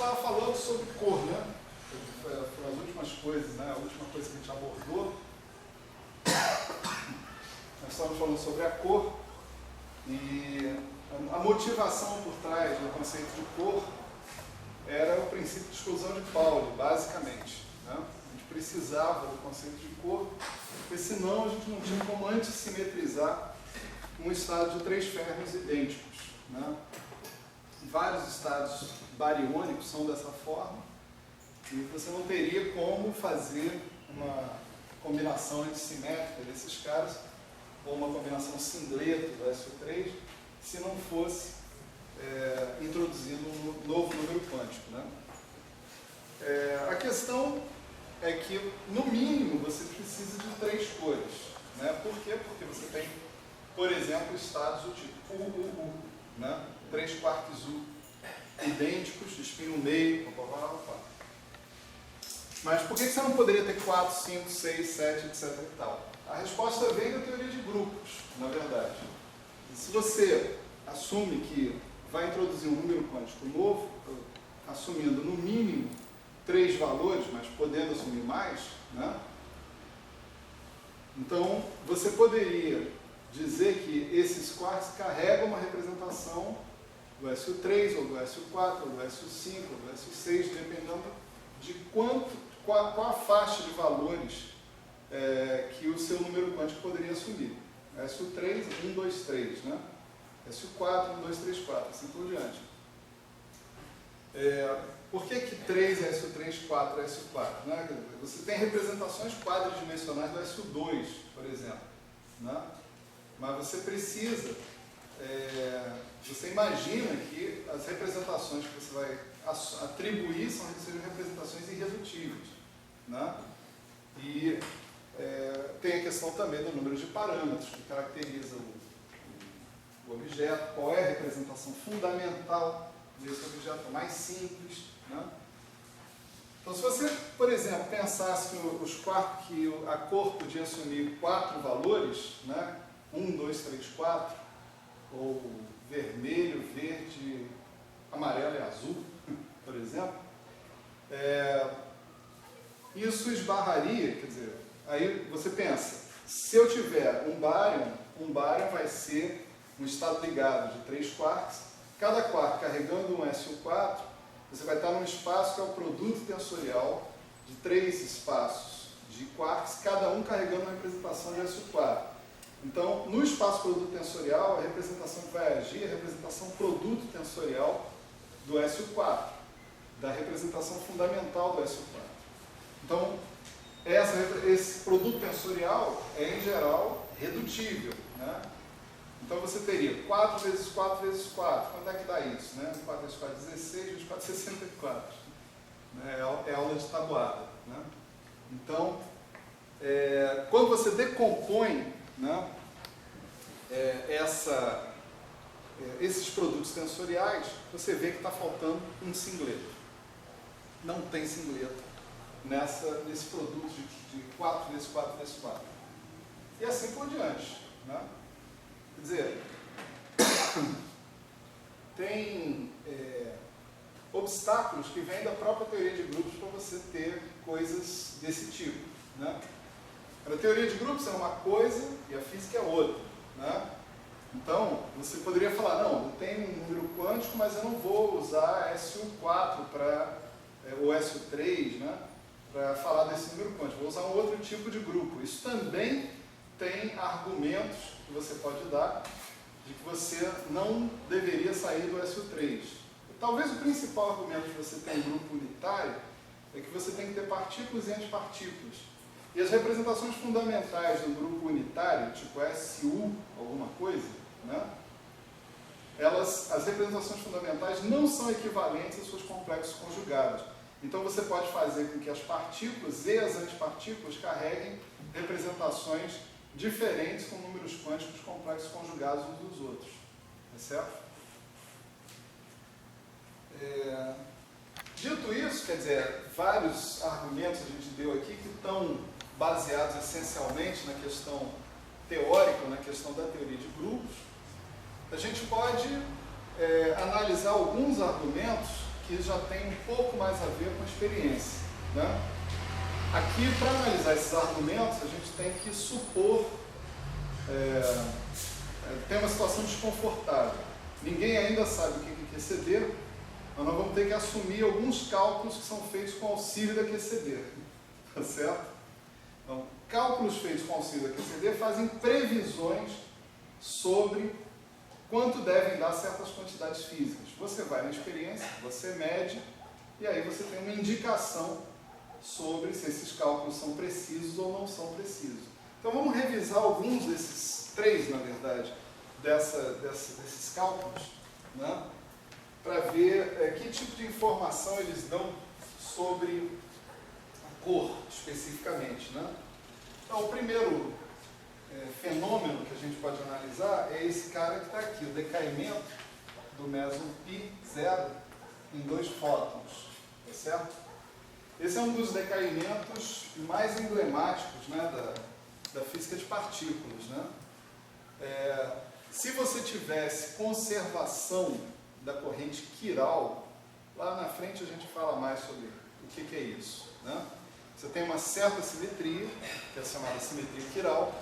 estava falando sobre cor, né? Foram as últimas coisas, né? A última coisa que a gente abordou. Nós estávamos falando sobre a cor e a motivação por trás do conceito de cor era o princípio de exclusão de Pauli, basicamente, né? A gente precisava do conceito de cor, porque senão a gente não tinha como antissimetrizar um estado de três férmions idênticos, né? Vários estados bariônicos são dessa forma e você não teria como fazer uma combinação antissimétrica desses caras ou uma combinação singleto do SO3 se não fosse introduzido um novo número quântico, né? A questão é que, no mínimo, você precisa de três cores, né? Por quê? Porque você tem, por exemplo, estados do tipo UUU, né? 3 quartos U, idênticos, espinho meio, papapá. Mas por que você não poderia ter 4, 5, 6, 7, etc. e tal? A resposta vem da teoria de grupos, na verdade. E se você assume que vai introduzir um número quântico novo, assumindo no mínimo 3 valores, mas podendo assumir mais, né? Então, você poderia dizer que esses quartos carregam uma representação do SO3, ou do SO4, ou do SO5, ou do SO6, dependendo de qual a faixa de valores que o seu número quântico poderia assumir. SO3, 1, 2, 3, né? SO4, 1, 2, 3, 4, assim por diante. Por que 3 é SO3, 4 é SO4? Né? Você tem representações quadridimensionais do SO2, por exemplo, né? Mas você precisa, você imagina que as representações que você vai atribuir sejam representações irredutíveis, né? E tem a questão também do número de parâmetros que caracteriza o objeto, qual é a representação fundamental desse objeto mais simples, né? Então, se você, por exemplo, pensasse que a cor podia assumir 4 valores, né? 1, 2, 3, 4, ou vermelho, verde, amarelo e azul, por exemplo, isso esbarraria, quer dizer, aí você pensa, se eu tiver um bárion vai ser um estado ligado de 3 quarks, cada quark carregando um SO4, você vai estar num espaço que é o produto tensorial de 3 espaços de quarks, cada um carregando uma representação de SO4. Então, no espaço produto tensorial, a representação que vai agir é a representação produto tensorial do SO4, da representação fundamental do SO4. Então, esse produto tensorial é, em geral, redutível, né? Então, você teria 4 vezes 4 vezes 4. Quanto é que dá isso? Né? 4 vezes 4, 16, vezes 4, 64. Né? É aula de tabuada, né? Então, quando você decompõe, né, esses produtos tensoriais, você vê que está faltando um singleto. Não tem singleto nesse produto de 4 vezes 4 vezes 4. E assim por diante, né? Quer dizer, tem obstáculos que vêm da própria teoria de grupos para você ter coisas desse tipo, né? A teoria de grupos é uma coisa e a física é outra, né? Então, você poderia falar, não, eu tenho um número quântico, mas eu não vou usar SO4 ou SO3, né, para falar desse número quântico, vou usar um outro tipo de grupo. Isso também tem argumentos que você pode dar de que você não deveria sair do SO3. Talvez o principal argumento de você ter um grupo unitário é que você tem que ter partículas e antipartículas. E as representações fundamentais do grupo unitário, tipo SU, alguma coisa, né? As representações fundamentais não são equivalentes aos seus complexos conjugados. Então você pode fazer com que as partículas e as antipartículas carreguem representações diferentes com números quânticos complexos conjugados uns dos outros. É certo? Dito isso, quer dizer, vários argumentos a gente deu aqui que estão baseados essencialmente na questão teórica, na questão da teoria de grupos. A gente pode analisar alguns argumentos que já tem um pouco mais a ver com a experiência, né? Aqui, para analisar esses argumentos, a gente tem que supor, tem uma situação desconfortável. Ninguém ainda sabe o que é QCD, mas nós vamos ter que assumir alguns cálculos que são feitos com auxílio da QCD, tá certo? Então, cálculos feitos com auxílio da QCD fazem previsões sobre quanto devem dar certas quantidades físicas. Você vai na experiência, você mede, e aí você tem uma indicação sobre se esses cálculos são precisos ou não são precisos. Então vamos revisar alguns desses três, na verdade, desses cálculos, né, para ver que tipo de informação eles dão sobre a cor, especificamente, né? Então o primeiro fenômeno que a gente pode analisar é esse cara que está aqui, o decaimento do meson π0 em 2 fótons, tá certo? Esse é um dos decaimentos mais emblemáticos, né, da física de partículas, né? Se você tivesse conservação da corrente quiral, lá na frente a gente fala mais sobre o que é isso, né? Você tem uma certa simetria, que é chamada simetria quiral.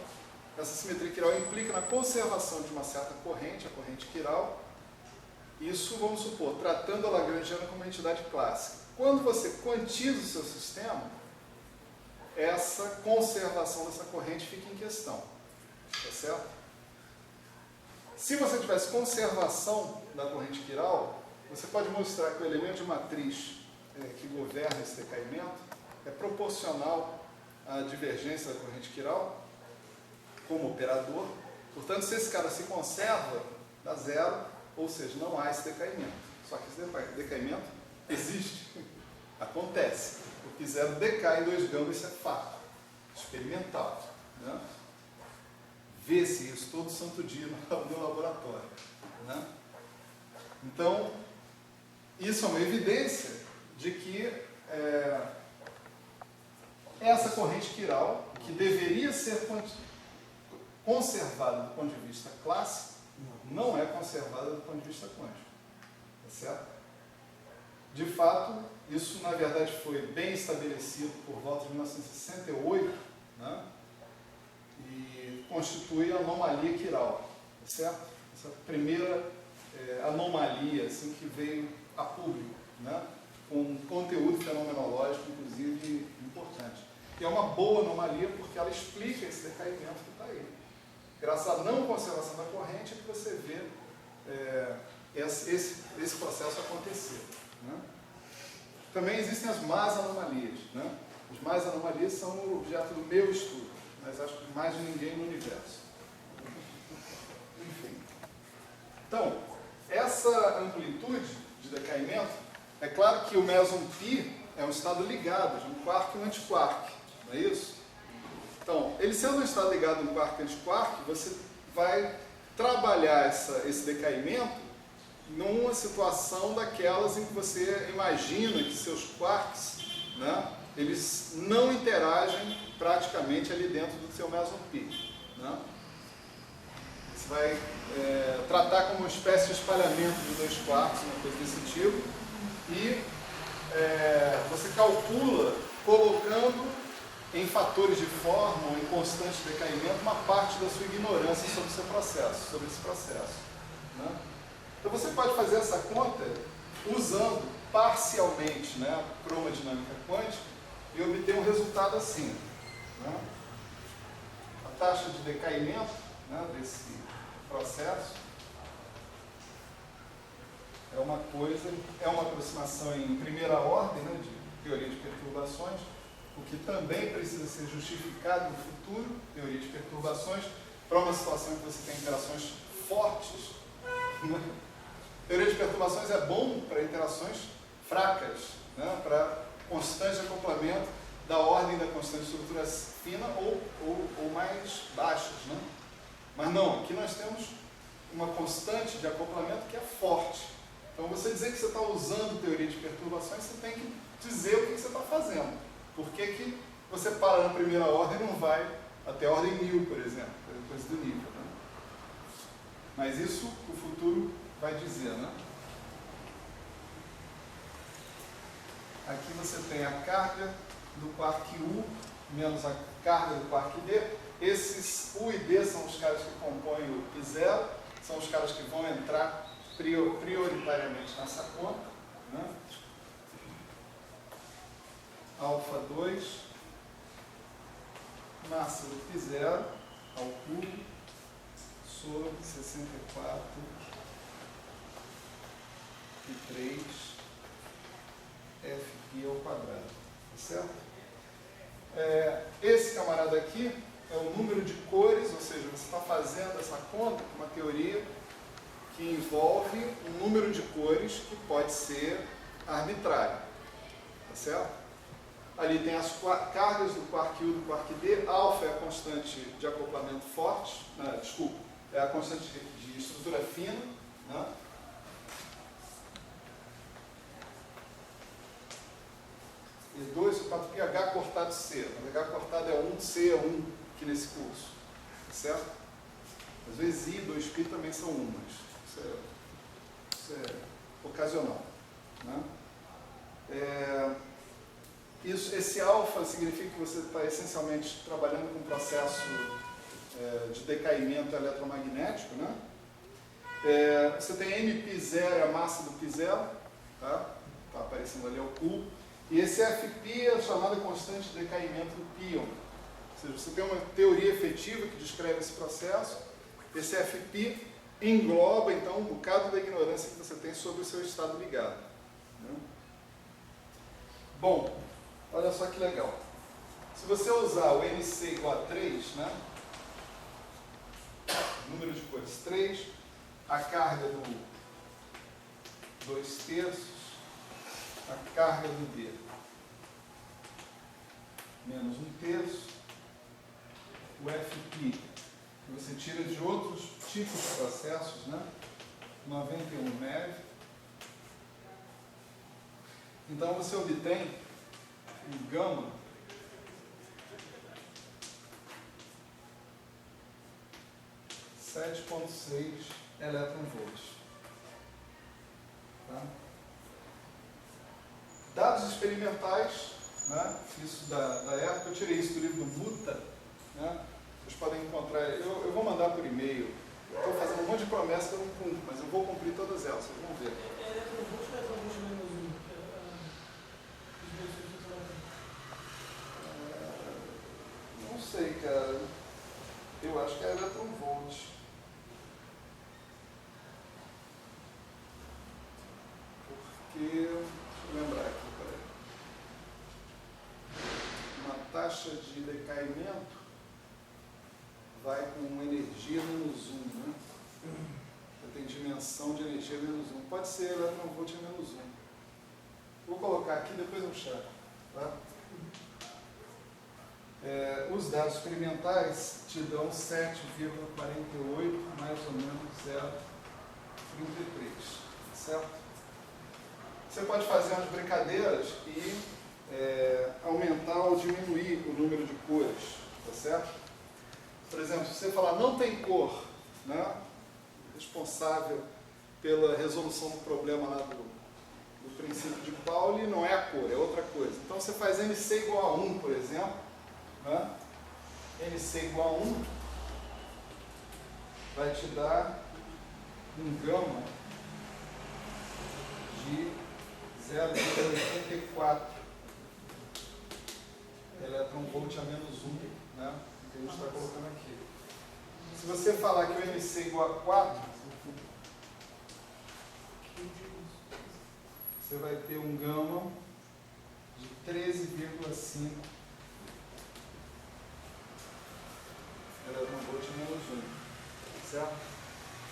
Essa simetria quiral implica na conservação de uma certa corrente, a corrente quiral. Isso, vamos supor, tratando a Lagrangiana como uma entidade clássica. Quando você quantiza o seu sistema, essa conservação dessa corrente fica em questão, tá certo? Se você tivesse conservação da corrente quiral, você pode mostrar que o elemento de matriz que governa esse decaimento é proporcional à divergência da corrente quiral como operador. Portanto, se esse cara se conserva, dá zero, ou seja, não há esse decaimento. Só que esse decaimento existe, acontece. Porque zero decai em 2 gama, isso é fato, experimental, né? Vê-se isso todo santo dia no laboratório, né? Então, isso é uma evidência de que essa corrente quiral, que deveria ser conservada do ponto de vista clássico, não é conservada do ponto de vista quântico, tá certo? De fato, isso na verdade foi bem estabelecido por volta de 1968, né? E constitui a anomalia quiral, tá certo? Essa primeira anomalia assim, que veio a público, né? Com um conteúdo fenomenológico, inclusive, importante. E é uma boa anomalia porque ela explica esse decaimento que está aí. Graças à não conservação da corrente é que você vê esse processo acontecer, né? Também existem as más anomalias, né? As más anomalias são o objeto do meu estudo, mas acho que mais de ninguém no universo. Enfim. Então, essa amplitude de decaimento, é claro que o meson π é um estado ligado de um quark e um antiquark, não é isso? Então, ele sendo um estado ligado a um quark e antiquark, você vai trabalhar esse decaimento numa situação daquelas em que você imagina que seus quarks, né, eles não interagem praticamente ali dentro do seu meson π, né? Você vai tratar como uma espécie de espalhamento de 2 quarks, uma coisa desse tipo, e você calcula colocando em fatores de forma ou em constante decaimento uma parte da sua ignorância sobre o seu processo, sobre esse processo, né? Então você pode fazer essa conta usando parcialmente, né, a cromodinâmica quântica e obter um resultado assim, né? A taxa de decaimento, né, desse processo é uma aproximação em primeira ordem, né, de teoria de perturbações, o que também precisa ser justificado no futuro, teoria de perturbações, para uma situação em que você tem interações fortes. Teoria de perturbações é bom para interações fracas, né, para constante acoplamento da ordem da constante de estrutura fina ou mais baixas, né? Mas não, aqui nós temos uma constante de acoplamento que é forte. Então, você dizer que você está usando teoria de perturbações, você tem que dizer o que você está fazendo. Por que você para na primeira ordem e não vai até a ordem 1000, por exemplo, depois do nível, né? Mas isso o futuro vai dizer, né? aqui você tem a carga do quark U menos a carga do quark D. Esses U e D são os caras que compõem o π0, são os caras que vão entrar prioritariamente nessa conta, né? Alfa 2, massa do π0 ao cubo sobre 64 e 3 Fπ ao quadrado, tá certo? Esse camarada aqui é o número de cores, ou seja, você está fazendo essa conta com uma teoria que envolve um número de cores que pode ser arbitrário, tá certo? Ali tem as cargas do quark U e do quark D. Alfa é a constante de acoplamento forte, desculpa, é a constante de estrutura fina, né? E 2, 4 pi, H cortado C. Mas H cortado é 1, C é 1 aqui nesse curso, tá certo? Às vezes I e 2π também são 1, mas isso é ocasional, né? Esse alfa significa que você está essencialmente trabalhando com um processo de decaimento eletromagnético, né? Você tem Mπ0, é a massa do π0, tá? Está aparecendo ali ao cubo. E esse Fπ é a chamada constante de decaimento do píon. Ou seja, você tem uma teoria efetiva que descreve esse processo. Esse Fπ engloba, então, um bocado da ignorância que você tem sobre o seu estado ligado, né? Bom, olha só que legal. Se você usar o NC igual a 3, né? Número de cores 3, a carga do 2/3, a carga do D menos 1/3, o Fπ, que você tira de outros tipos de processos, né? 91 MeV. Então você obtém um gama de 7,6 elétron-volts. Tá? Dados experimentais, né? Isso da época, eu tirei isso do livro do Muta, né? Vocês podem encontrar, eu vou mandar por e-mail. Eu estou fazendo um monte de promessas que eu não cumpro, mas eu vou cumprir todas elas, vocês vão ver. Elétron-volts ou elétron-volts menos 1? Não sei, cara. Eu acho que é elétron-volt. Porque, deixa eu lembrar aqui, peraí. Uma taxa de decaimento vai com energia menos 1, né? Você tem dimensão de energia menos 1. Pode ser elétron-volt menos 1. Vou colocar aqui, depois eu chamo, tá? Os dados experimentais te dão 7,48, mais ou menos 0,33, certo? Você pode fazer umas brincadeiras e aumentar ou diminuir o número de cores, tá certo? Por exemplo, se você falar não tem cor, né? Responsável pela resolução do problema lá do princípio de Pauli, não é a cor, é outra coisa. Então você faz NC igual a 1, por exemplo, né? NC igual a 1 vai te dar um gama de 0,84 elétron-volt a menos 1, né? Que a gente está colocando aqui. Se você falar que o NC igual a 4, você vai ter um gama de 13,5 elétron-volt menos 1, certo?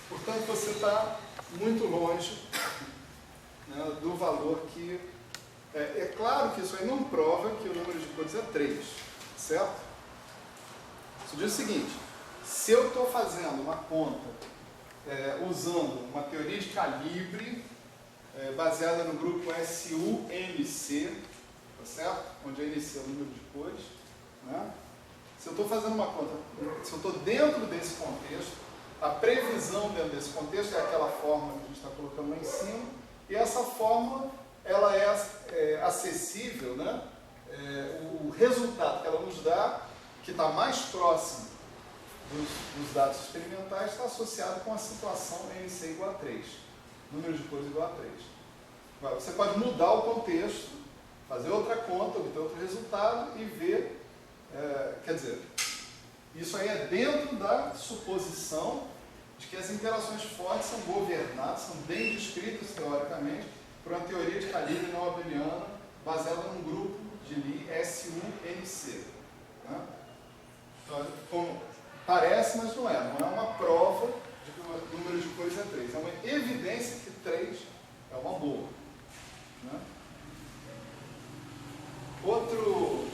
Portanto, você está muito longe, né, do valor que... É claro que isso aí não prova que o número de cores é 3, certo? Isso diz o seguinte: se eu estou fazendo uma conta usando uma teoria de calibre baseada no grupo SU-NC, tá certo? Onde a NC é o número de cores, né? Se eu estou fazendo uma conta, se eu estou dentro desse contexto, a previsão dentro desse contexto é aquela fórmula que a gente está colocando lá em cima, e essa fórmula ela é acessível, né? O resultado que ela nos dá, que está mais próximo dos dados experimentais, está associado com a situação NC igual a 3, número de cores igual a 3. Agora, você pode mudar o contexto, fazer outra conta, obter outro resultado e ver, quer dizer, isso aí é dentro da suposição de que as interações fortes são governadas, são bem descritas teoricamente, por uma teoria de calibre não abeliana baseada num grupo de Lie SUNC. Né? Então, como parece, mas não é. Não é uma prova de que o número de cores é 3. É uma evidência que 3 é uma boa. Né? Outro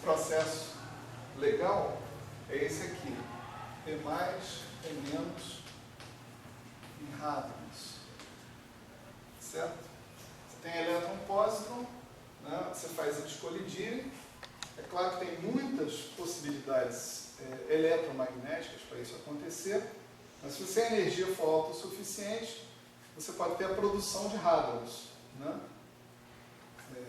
processo legal é esse aqui. P+, P- e hadrons. Certo? Você tem elétron e pósitron, né? Você faz eles colidirem. É claro que tem muitas possibilidades eletromagnéticas para isso acontecer, mas se a energia for alta o suficiente, você pode ter a produção de hadrons. Né?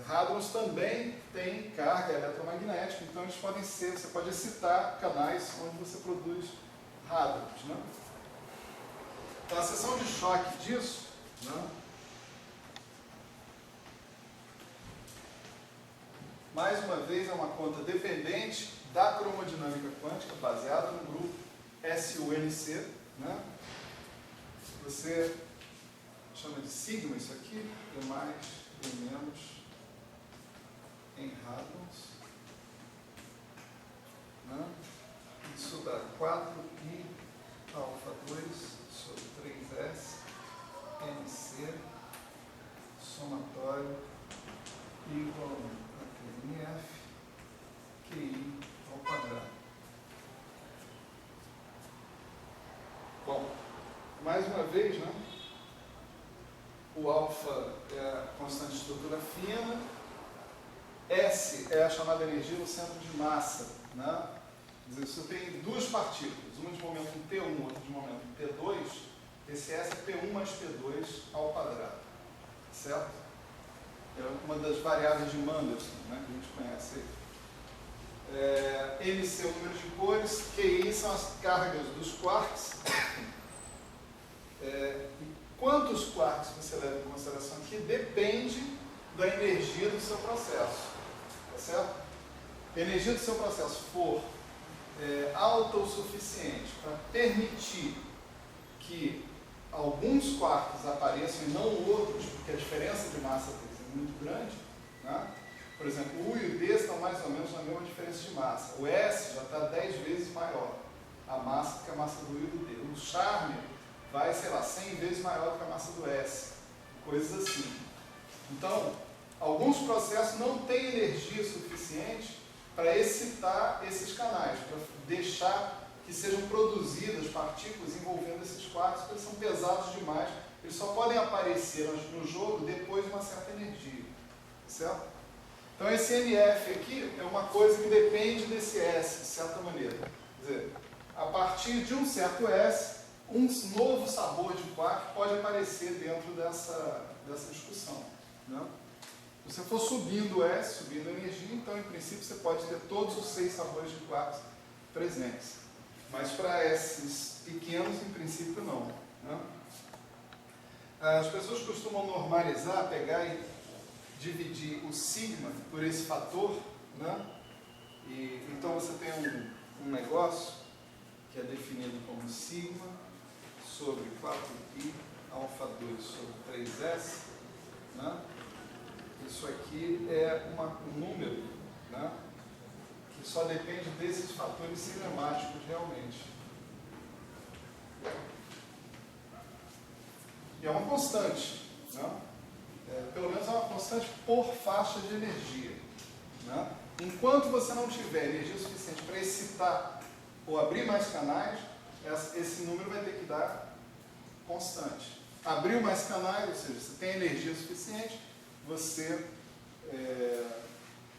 Hadrons também têm carga eletromagnética, então eles podem ser, você pode excitar canais onde você produz hadrons. Né? Então a seção de choque disso, né? Mais uma vez é uma conta dependente da cromodinâmica quântica, baseada no grupo SUNC. Né? Você chama de sigma isso aqui, P+, P- em hadrons. Né? Isso dá 4i alfa 2 sobre 3s NC somatório igual a NF QI ao quadrado. Bom, mais uma vez, né? O alfa é a constante de estrutura fina, S é a chamada energia no centro de massa. Né? Quer dizer, você tem duas partículas, uma de momento P1, outra de momento P2, esse S é P1 mais P2 ao quadrado. Certo? É uma das variáveis de Mandelson, né, que a gente conhece aí. MC é o número de cores, QI são as cargas dos quarks. Quantos quarks você leva em consideração aqui depende da energia do seu processo. Tá certo? Se a energia do seu processo for alta o suficiente para permitir que alguns quarks apareçam e não outros, porque a diferença de massa deles é muito grande, né? Por exemplo, o U e o D estão mais ou menos na mesma diferença de massa. O S já está 10 vezes maior a massa do que a massa do U e do D. O charme vai, sei lá, 100 vezes maior do que a massa do S. Coisas assim. Então, alguns processos não têm energia suficiente para excitar esses canais, para deixar que sejam produzidas partículas envolvendo esses quarks, porque eles são pesados demais. Eles só podem aparecer no jogo depois de uma certa energia. Certo? Então esse NF aqui é uma coisa que depende desse S, de certa maneira. Quer dizer, a partir de um certo S, um novo sabor de quark pode aparecer dentro dessa discussão. Né? Se você for subindo o S, subindo a energia, então em princípio você pode ter todos os 6 sabores de quarks presentes. Mas para esses pequenos, em princípio, não. Né? As pessoas costumam normalizar, pegar e dividir o sigma por esse fator, né? Então você tem um negócio que é definido como sigma sobre 4i alfa 2 sobre 3s. Né? Isso aqui é um número, né? Que só depende desses fatores cinemáticos realmente. E é uma constante, né? Pelo menos é uma constante por faixa de energia. Né? Enquanto você não tiver energia suficiente para excitar ou abrir mais canais, esse número vai ter que dar constante. Abriu mais canais, ou seja, você tem energia suficiente, você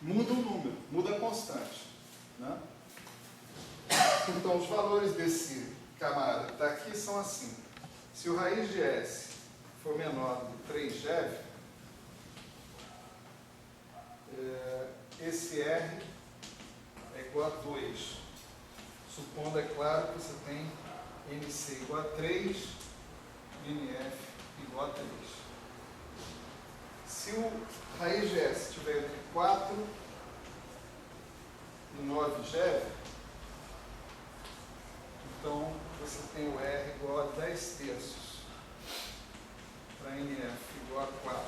muda o número, muda a constante. Né? Então, os valores desse camarada que está aqui são assim. Se o raiz de S for menor do 3 GeV, esse R é igual a 2. Supondo, é claro, que você tem NC igual a 3, NF igual a 3. Se o raiz de S estiver entre 4 e 9 GeV, então você tem o R igual a 10 terços para NF igual a 4.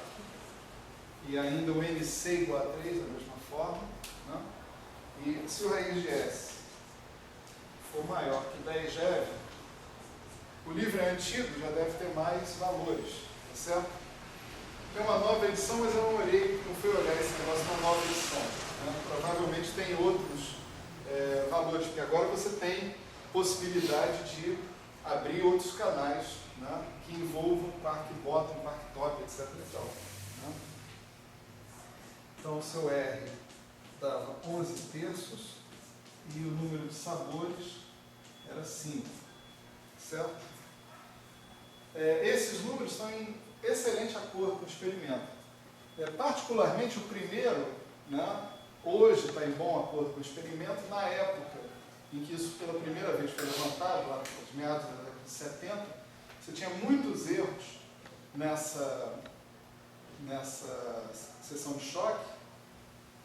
E ainda o NC igual a 3, da mesma forma. Né? E se o raiz de S for maior que 10 GeV, o livro antigo já deve ter mais valores, tá certo? Tem uma nova edição, mas eu não fui olhar esse negócio na nova edição. Né? Provavelmente tem outros valores, porque agora você tem possibilidade de abrir outros canais, né? Que envolvam Quark Bottom, Quark Top, etc. E tal, né? Então o seu R dava 11 terços e o número de sabores era 5, certo? Esses números estão em excelente acordo com o experimento. Particularmente o primeiro, né, hoje está em bom acordo com o experimento. Na época em que isso pela primeira vez foi levantado, lá nos meados da década de 70, você tinha muitos erros nessa seção de choque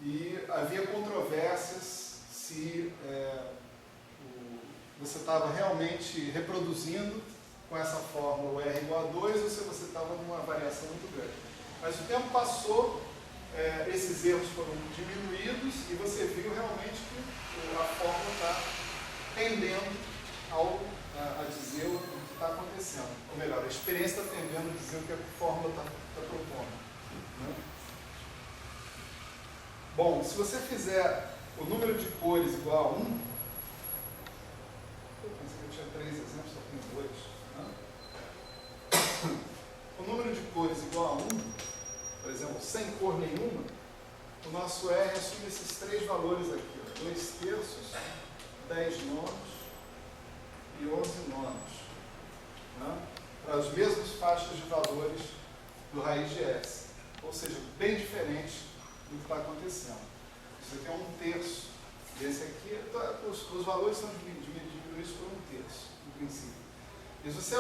e havia controvérsias se você estava realmente reproduzindo com essa fórmula o R igual a 2 ou se você estava numa variação muito grande. Mas o tempo passou, esses erros foram diminuídos e você viu realmente que a fórmula está tendendo a dizer o que está acontecendo. Ou melhor, a experiência está tendendo a dizer o que a fórmula está propondo. Né? Bom, se você fizer o número de cores igual a 1, eu pensei que eu tinha 3 exemplos, só tenho 2. Né? O número de cores igual a 1, por exemplo, sem cor nenhuma, o nosso R assume esses 3 valores aqui, 2 terços, 10 nonos e 11 nonos. Né? Para as mesmas faixas de valores do raiz de S. Ou seja, bem diferente do que está acontecendo. Isso aqui é 1 terço. Esse aqui, os valores são diminuídos por 1 terço, no princípio. E você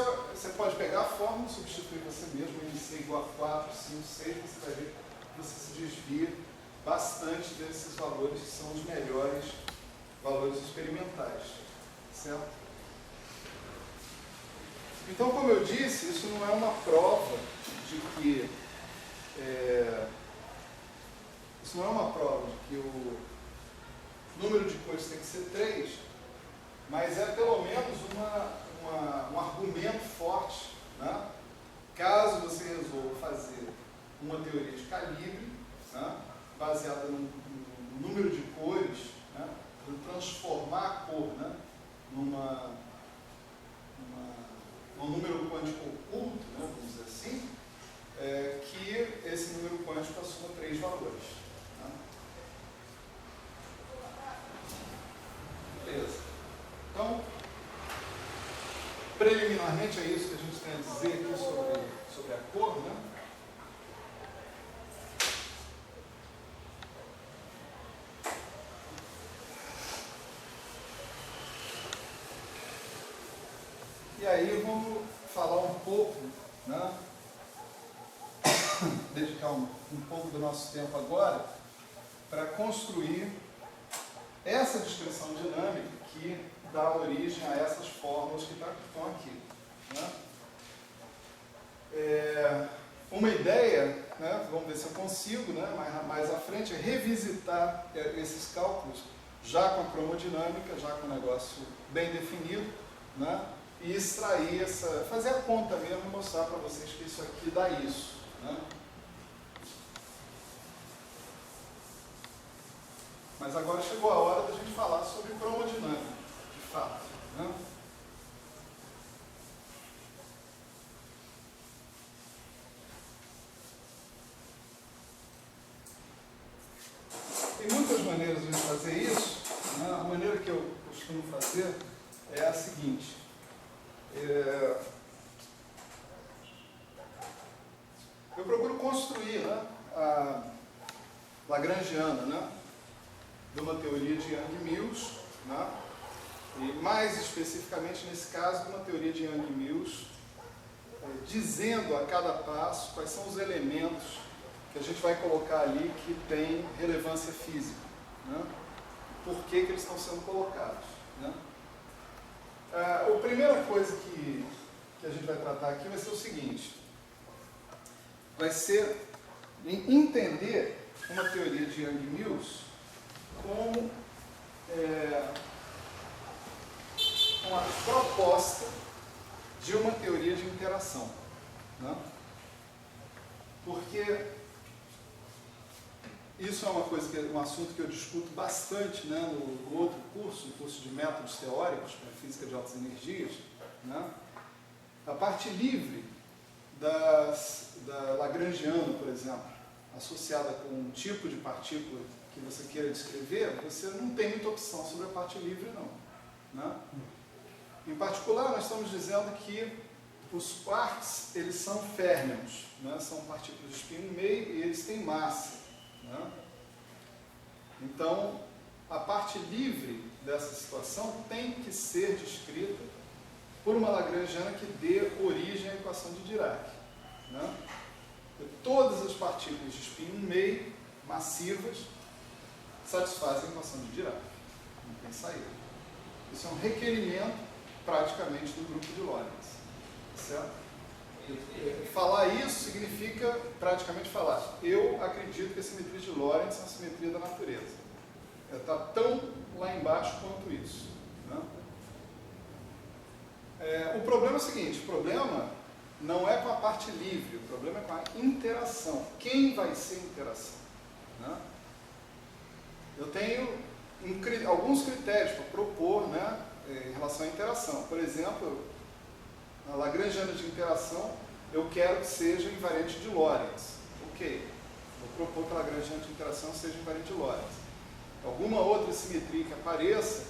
pode pegar a fórmula, substituir você mesmo, NC igual a 4, 5, 6, você vai ver que você se desvia bastante desses valores que são os melhores valores experimentais. Certo? Então, como eu disse, isso não é uma prova de que isso não é uma prova de que o número de cores tem que ser 3, mas é pelo menos um argumento forte, né? Caso você resolva fazer uma teoria de calibre, né? Baseada no número de cores, né? Transformar a cor, né? num número quântico oculto, né? Vamos dizer assim, que esse número quântico assuma 3 valores. Né? Beleza. Então, preliminarmente é isso que a gente tem a dizer aqui sobre a cor, né? E aí vamos falar um pouco, né? Dedicar um pouco do nosso tempo agora para construir essa descrição dinâmica que dá origem a essas fórmulas que estão aqui. Né? Uma ideia, né, vamos ver se eu consigo, né, mais à frente, é revisitar esses cálculos já com a cromodinâmica, já com o negócio bem definido, né, e extrair fazer a conta mesmo e mostrar para vocês que isso aqui dá isso. Né? Mas agora chegou a hora da gente falar sobre cromodinâmica, de fato. Né? Tem muitas maneiras de fazer isso. Né? A maneira que eu costumo fazer é a seguinte. Eu procuro construir, né, a Lagrangiana, né? de uma teoria de Yang-Mills, né? E mais especificamente nesse caso, de uma teoria de Yang-Mills, dizendo a cada passo quais são os elementos que a gente vai colocar ali que tem relevância física, né? Por que eles estão sendo colocados, né? A primeira coisa que a gente vai tratar aqui vai ser o seguinte: vai ser entender uma teoria de Yang-Mills como uma proposta de uma teoria de interação, né? Porque isso é uma coisa um assunto que eu discuto bastante, né, no outro curso, no curso de métodos teóricos para física de altas energias, né? A parte livre da Lagrangiana, por exemplo, associada com um tipo de partícula que você queira descrever, você não tem muita opção sobre a parte livre, não, né? Em particular, nós estamos dizendo que os quarks, eles são férmions, né? São partículas de spin no meio e eles têm massa, né? Então, a parte livre dessa situação tem que ser descrita por uma Lagrangiana que dê origem à equação de Dirac, né? Todas as partículas de spin no meio, massivas, satisfazem a equação de Dirac. Não tem saída. Isso é um requerimento praticamente do grupo de Lorentz, certo? Falar isso significa praticamente falar: eu acredito que a simetria de Lorentz é uma simetria da natureza. Ela está tão lá embaixo quanto isso, né? O problema é o seguinte: o problema não é com a parte livre, o problema é com a interação. Quem vai ser a interação, né? Eu tenho alguns critérios para propor, né, em relação à interação. Por exemplo, na Lagrangiana de interação, eu quero que seja invariante de Lorentz. Ok, vou propor que a Lagrangiana de interação seja invariante de Lorentz. Alguma outra simetria que apareça,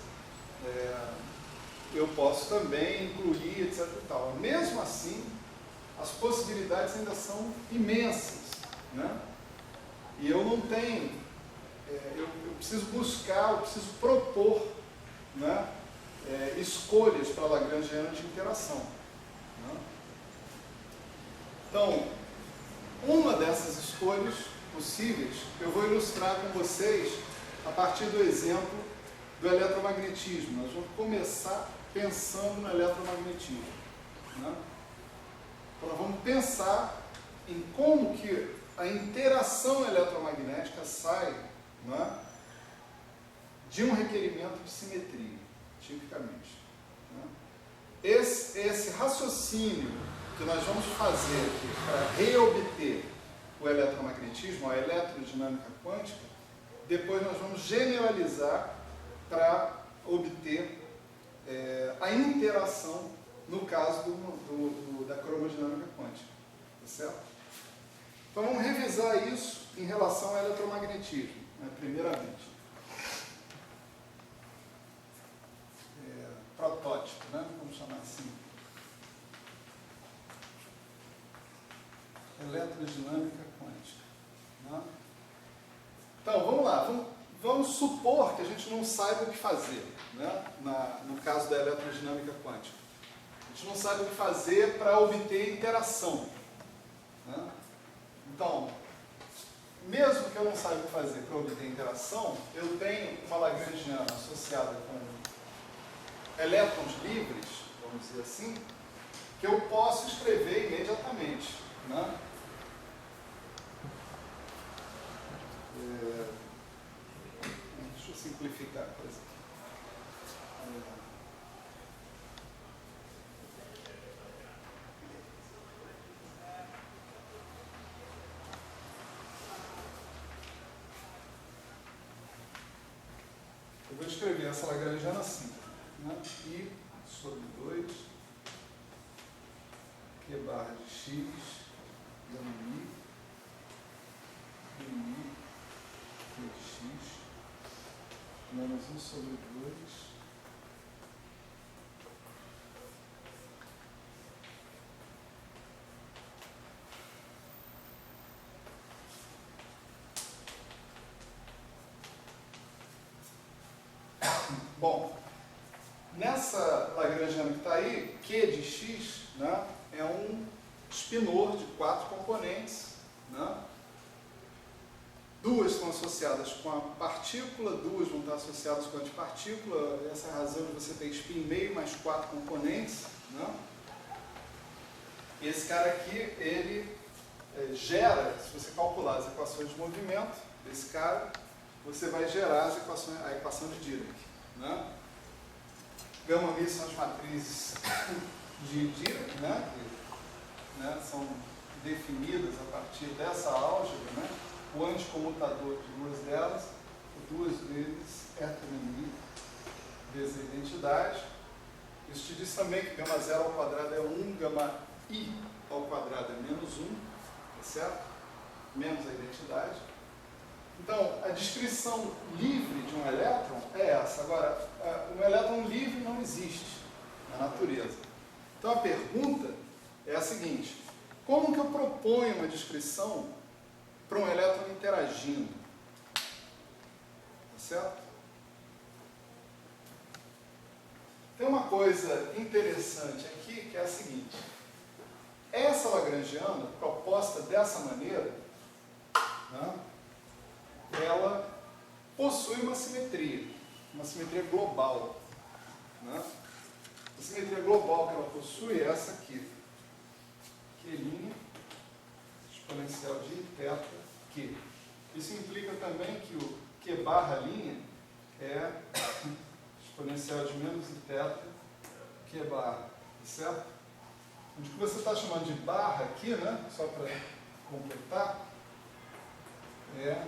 eu posso também incluir, etc. e tal. Mesmo assim, as possibilidades ainda são imensas, né? E eu não tenho, eu preciso buscar, eu preciso propor, né, escolhas para a Lagrangiana de interação, né? Então, uma dessas escolhas possíveis eu vou ilustrar com vocês a partir do exemplo do eletromagnetismo. Nós vamos começar pensando no eletromagnetismo, né? Então, nós vamos pensar em como que a interação eletromagnética sai, né, de um requerimento de simetria, tipicamente, né? Esse raciocínio que nós vamos fazer aqui para reobter o eletromagnetismo, a eletrodinâmica quântica, depois nós vamos generalizar para obter a interação no caso da cromodinâmica quântica, tá certo? Então vamos revisar isso em relação ao eletromagnetismo, né, primeiramente. Protótipo, né? Vamos chamar assim. Eletrodinâmica quântica, né? Então, vamos lá. Vamos supor que a gente não saiba o que fazer, né, no caso da eletrodinâmica quântica. A gente não sabe o que fazer para obter interação, né? Então, mesmo que eu não saiba o que fazer para obter interação, eu tenho uma Lagrangiana associada com elétrons livres, vamos dizer assim, que eu posso escrever imediatamente, né? Deixa eu simplificar, por exemplo. Eu vou escrever essa Lagrangiana assim, né? I sobre 2, Q barra de X, dando I, Q de X, menos 1 sobre 2, Bom, nessa lagrangiana que está aí, Q de x, né, é um spinor de 4 componentes, né? Duas estão associadas com a partícula, duas vão estar associadas com a antipartícula. Essa é a razão de você ter spin meio mais 4 componentes, né? Esse cara aqui, ele gera, se você calcular as equações de movimento desse cara, você vai gerar a equação de Dirac, né? Gama mi são as matrizes de Dirac, né? Que são definidas a partir dessa álgebra, né? O anticomutador de duas delas, duas vezes ETMI vezes a identidade. Isso te diz também que gama 0 ao quadrado é 1, gama I ao quadrado é menos 1, tá certo? Menos a identidade. Então, a descrição livre de um elétron é essa. Agora, um elétron livre não existe na natureza. Então, a pergunta é a seguinte: como que eu proponho uma descrição para um elétron interagindo? Tá certo? Tem uma coisa interessante aqui que é a seguinte: essa lagrangiana, proposta dessa maneira, né, ela possui uma simetria global, né? A simetria global que ela possui é essa aqui, Q' exponencial de θ Q. Isso implica também que o Q barra linha é exponencial de menos θ Q barra, certo? O que você está chamando de barra aqui, né, só para completar, é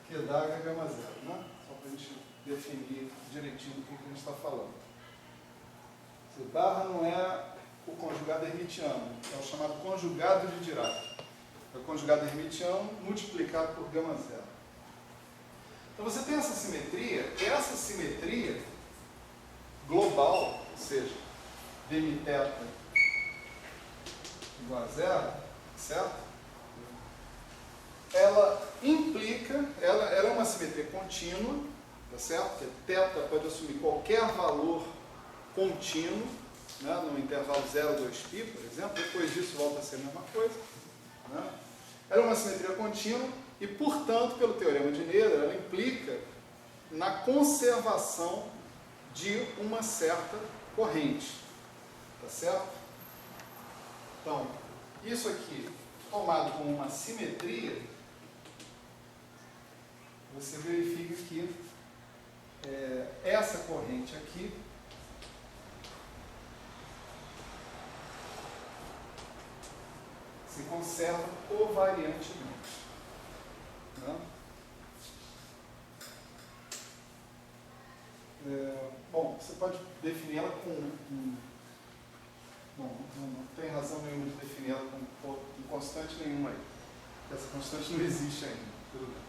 Q d'H gama zero, né? Só para a gente definir direitinho do que a gente está falando. Esse barra não é o conjugado hermitiano, é o chamado conjugado de Dirac. É o conjugado hermitiano multiplicado por gama zero. Então você tem essa simetria global, ou seja, dμθ igual a zero, certo? Ela implica, ela é uma simetria contínua, tá certo? Porque θ pode assumir qualquer valor contínuo, né, no intervalo 0, 2π, por exemplo. Depois disso volta a ser a mesma coisa, né? Ela é uma simetria contínua e, portanto, pelo teorema de Noether, ela implica na conservação de uma certa corrente, tá certo? Então, isso aqui, tomado como uma simetria, você verifica que essa corrente aqui se conserva covariantemente, né? Bom, você pode definir ela com bom, não tem razão nenhuma de definir ela com constante nenhuma aí. Essa constante não existe ainda. Tudo bem.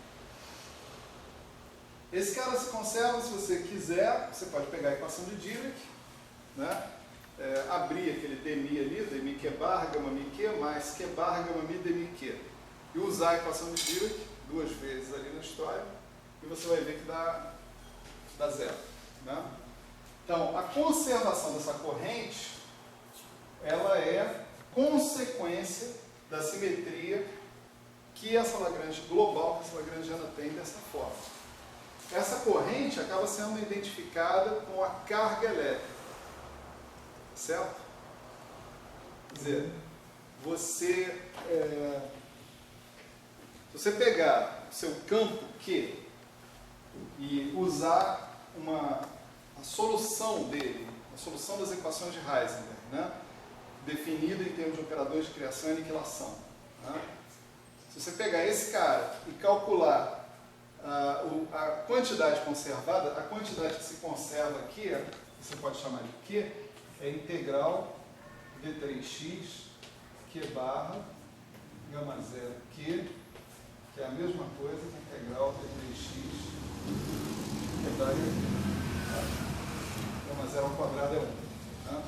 Esse cara se conserva, se você quiser, você pode pegar a equação de Dirac, né? Abrir aquele dmi ali, dmi q barra gama mi q mais q barra gama mi dmi q, e usar a equação de Dirac duas vezes ali na história, e você vai ver que dá zero, né? Então, a conservação dessa corrente, ela é consequência da simetria que essa Lagrange global, que essa lagrangiana tem dessa forma. Essa corrente acaba sendo identificada com a carga elétrica, certo? Quer dizer, se você pegar o seu campo Q e usar a solução dele, a solução das equações de Heisenberg, né, definida em termos de operadores de criação e aniquilação, né? Se você pegar esse cara e calcular a quantidade conservada, a quantidade que se conserva aqui, você pode chamar de Q, é integral d3x Q barra gama zero Q, que é a mesma coisa que integral d3x Q barra gama zero ao quadrado é 1. Tá?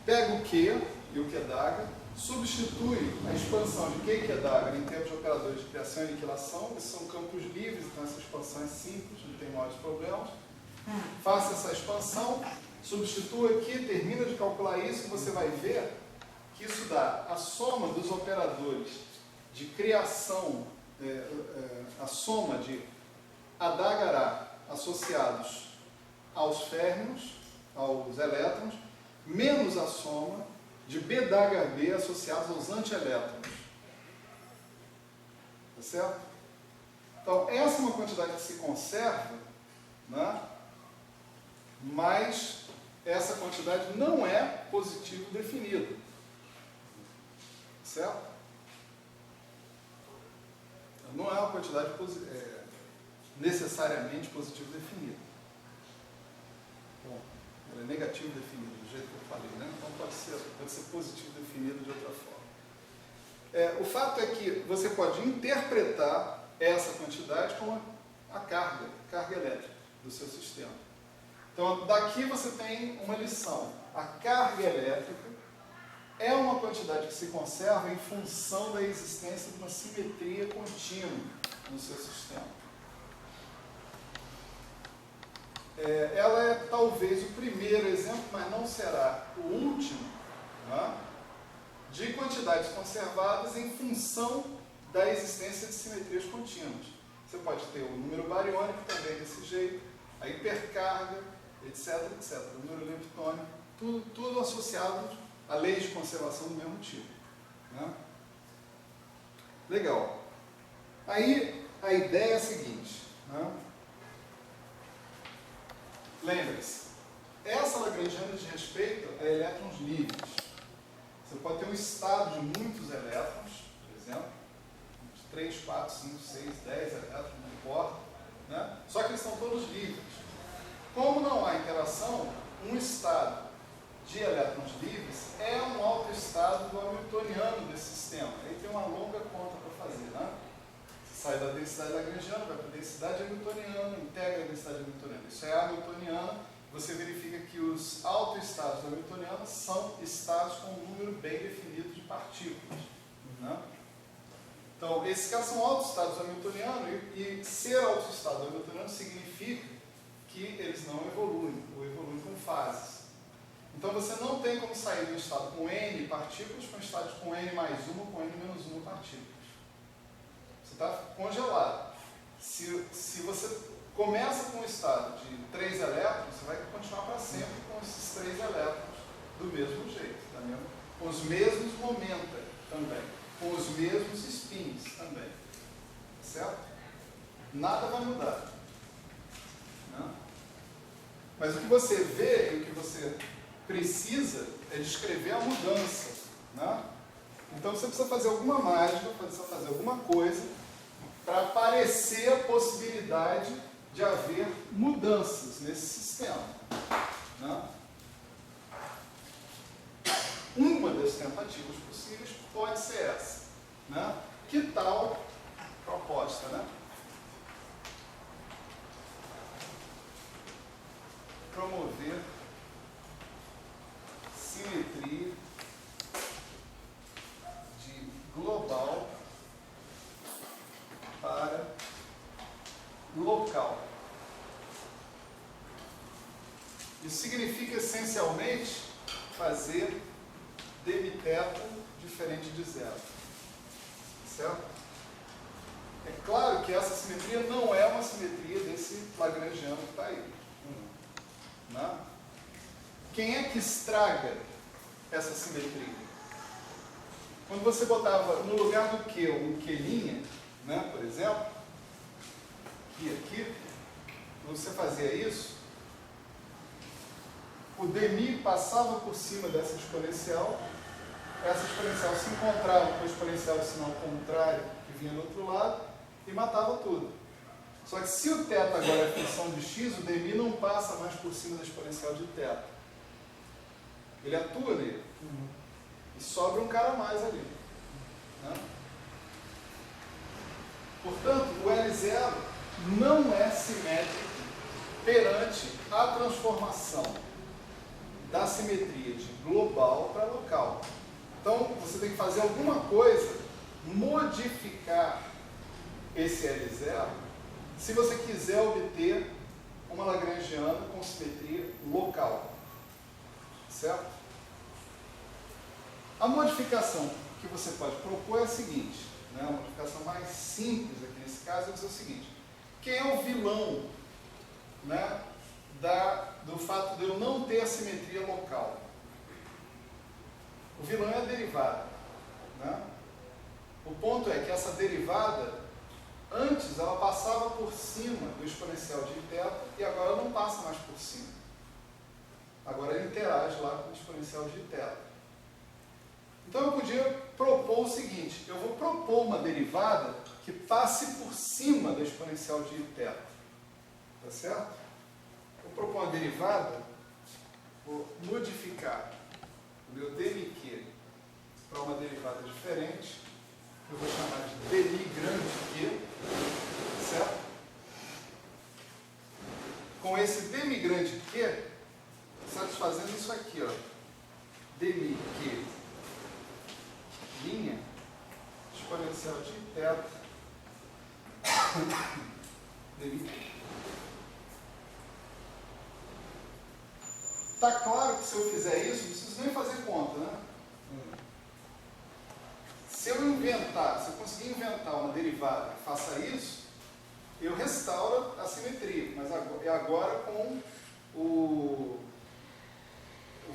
Pega o Q e o Q d'H, substitui a expansão de Cauchy e Dagger em termos de operadores de criação e aniquilação. Esses são campos livres, então essa expansão é simples, não tem maiores problemas. Faça essa expansão, substitua aqui, termina de calcular isso, e você vai ver que isso dá a soma dos operadores de criação, a soma de Adagar associados aos férmions, aos elétrons, menos a soma de BDHB associados aos antielétrons. Tá certo? Então, essa é uma quantidade que se conserva, né? Mas essa quantidade não é positivo definido. Certo? Não é uma quantidade necessariamente positivo definida. Bom, ela é negativo definido, do jeito que eu falei, né? Então pode ser positivo definido de outra forma. O fato é que você pode interpretar essa quantidade como a carga elétrica do seu sistema. Então, daqui você tem uma lição. A carga elétrica é uma quantidade que se conserva em função da existência de uma simetria contínua no seu sistema. Ela é talvez o primeiro exemplo, mas não será o último, né, de quantidades conservadas em função da existência de simetrias contínuas. Você pode ter o número bariônico também desse jeito, a hipercarga, etc, etc. O número leptônico, tudo associado a leis de conservação do mesmo tipo. Né? Legal. Aí a ideia é a seguinte. Né? Lembre-se, essa lagrangiana diz respeito a elétrons livres. Você pode ter um estado de muitos elétrons, por exemplo, 3, 4, 5, 6, 10 elétrons, não importa. Né? Só que eles estão todos livres. Como não há interação, um estado de elétrons livres é um autoestado do hamiltoniano desse sistema. Aí tem uma longa conta para fazer. Né? Você sai da densidade lagrangiana, vai para a densidade hamiltoniana, integra a densidade hamiltoniana. Isso é hamiltoniano. Você verifica que os autoestados do hamiltoniano são estados com um número bem definido de partículas. Né? Então, esses casos são autoestados do hamiltoniano e ser autoestado do hamiltoniano significa que eles não evoluem, ou evoluem com fases. Então você não tem como sair de um estado com N partículas para um estado com N mais 1 ou com N menos 1 partículas. Você está congelado. Se você começa com um estado de 3 elétrons, você vai continuar para sempre com esses 3 elétrons do mesmo jeito, tá mesmo? Com os mesmos momenta também, com os mesmos spins também. Certo? Nada vai mudar. Não? Mas o que você vê e o que você precisa é descrever a mudança. Né? Então você precisa fazer alguma mágica, precisa fazer alguma coisa para aparecer a possibilidade de haver mudanças nesse sistema. Né? Uma das tentativas possíveis pode ser essa. Né? Que tal proposta, né? Promover simetria de global para local. Isso significa essencialmente fazer dm-θ diferente de zero. Certo? É claro que essa simetria não é uma simetria desse lagrangiano que está aí. Né? Quem é que estraga essa simetria? Quando você botava no lugar do Q um Q', né, por exemplo, aqui, você fazia isso, o dmi passava por cima dessa exponencial, essa exponencial se encontrava com a exponencial de sinal contrário que vinha do outro lado e matava tudo. Só que se o θ agora é função de x, o dmi não passa mais por cima da exponencial de θ. Ele atua nele. E sobra um cara a mais ali. Né? Portanto, o L0 não é simétrico perante a transformação da simetria de global para local. Então, você tem que fazer alguma coisa, modificar esse L0, se você quiser obter uma lagrangiana com simetria local. Certo? A modificação que você pode propor é a seguinte, né? A modificação mais simples aqui nesse caso é dizer o seguinte: quem é o vilão, né, do fato de eu não ter a simetria local? O vilão é a derivada. Né? O ponto é que essa derivada, antes ela passava por cima do exponencial de θ e agora ela não passa mais por cima. Agora ela interage lá com o exponencial de θ. Então eu podia propor o seguinte: eu vou propor uma derivada que passe por cima da exponencial de θ. Tá certo? Vou propor uma derivada, vou modificar o meu dmq para uma derivada diferente. Eu vou chamar de dmi grande q, certo? Com esse dmi grande q, satisfazendo isso aqui, ó, dmi q linha exponencial de θ dmi q. Está claro que se eu fizer isso, não preciso nem fazer conta, né? Se eu conseguir inventar uma derivada que faça isso, eu restauro a simetria, mas agora com o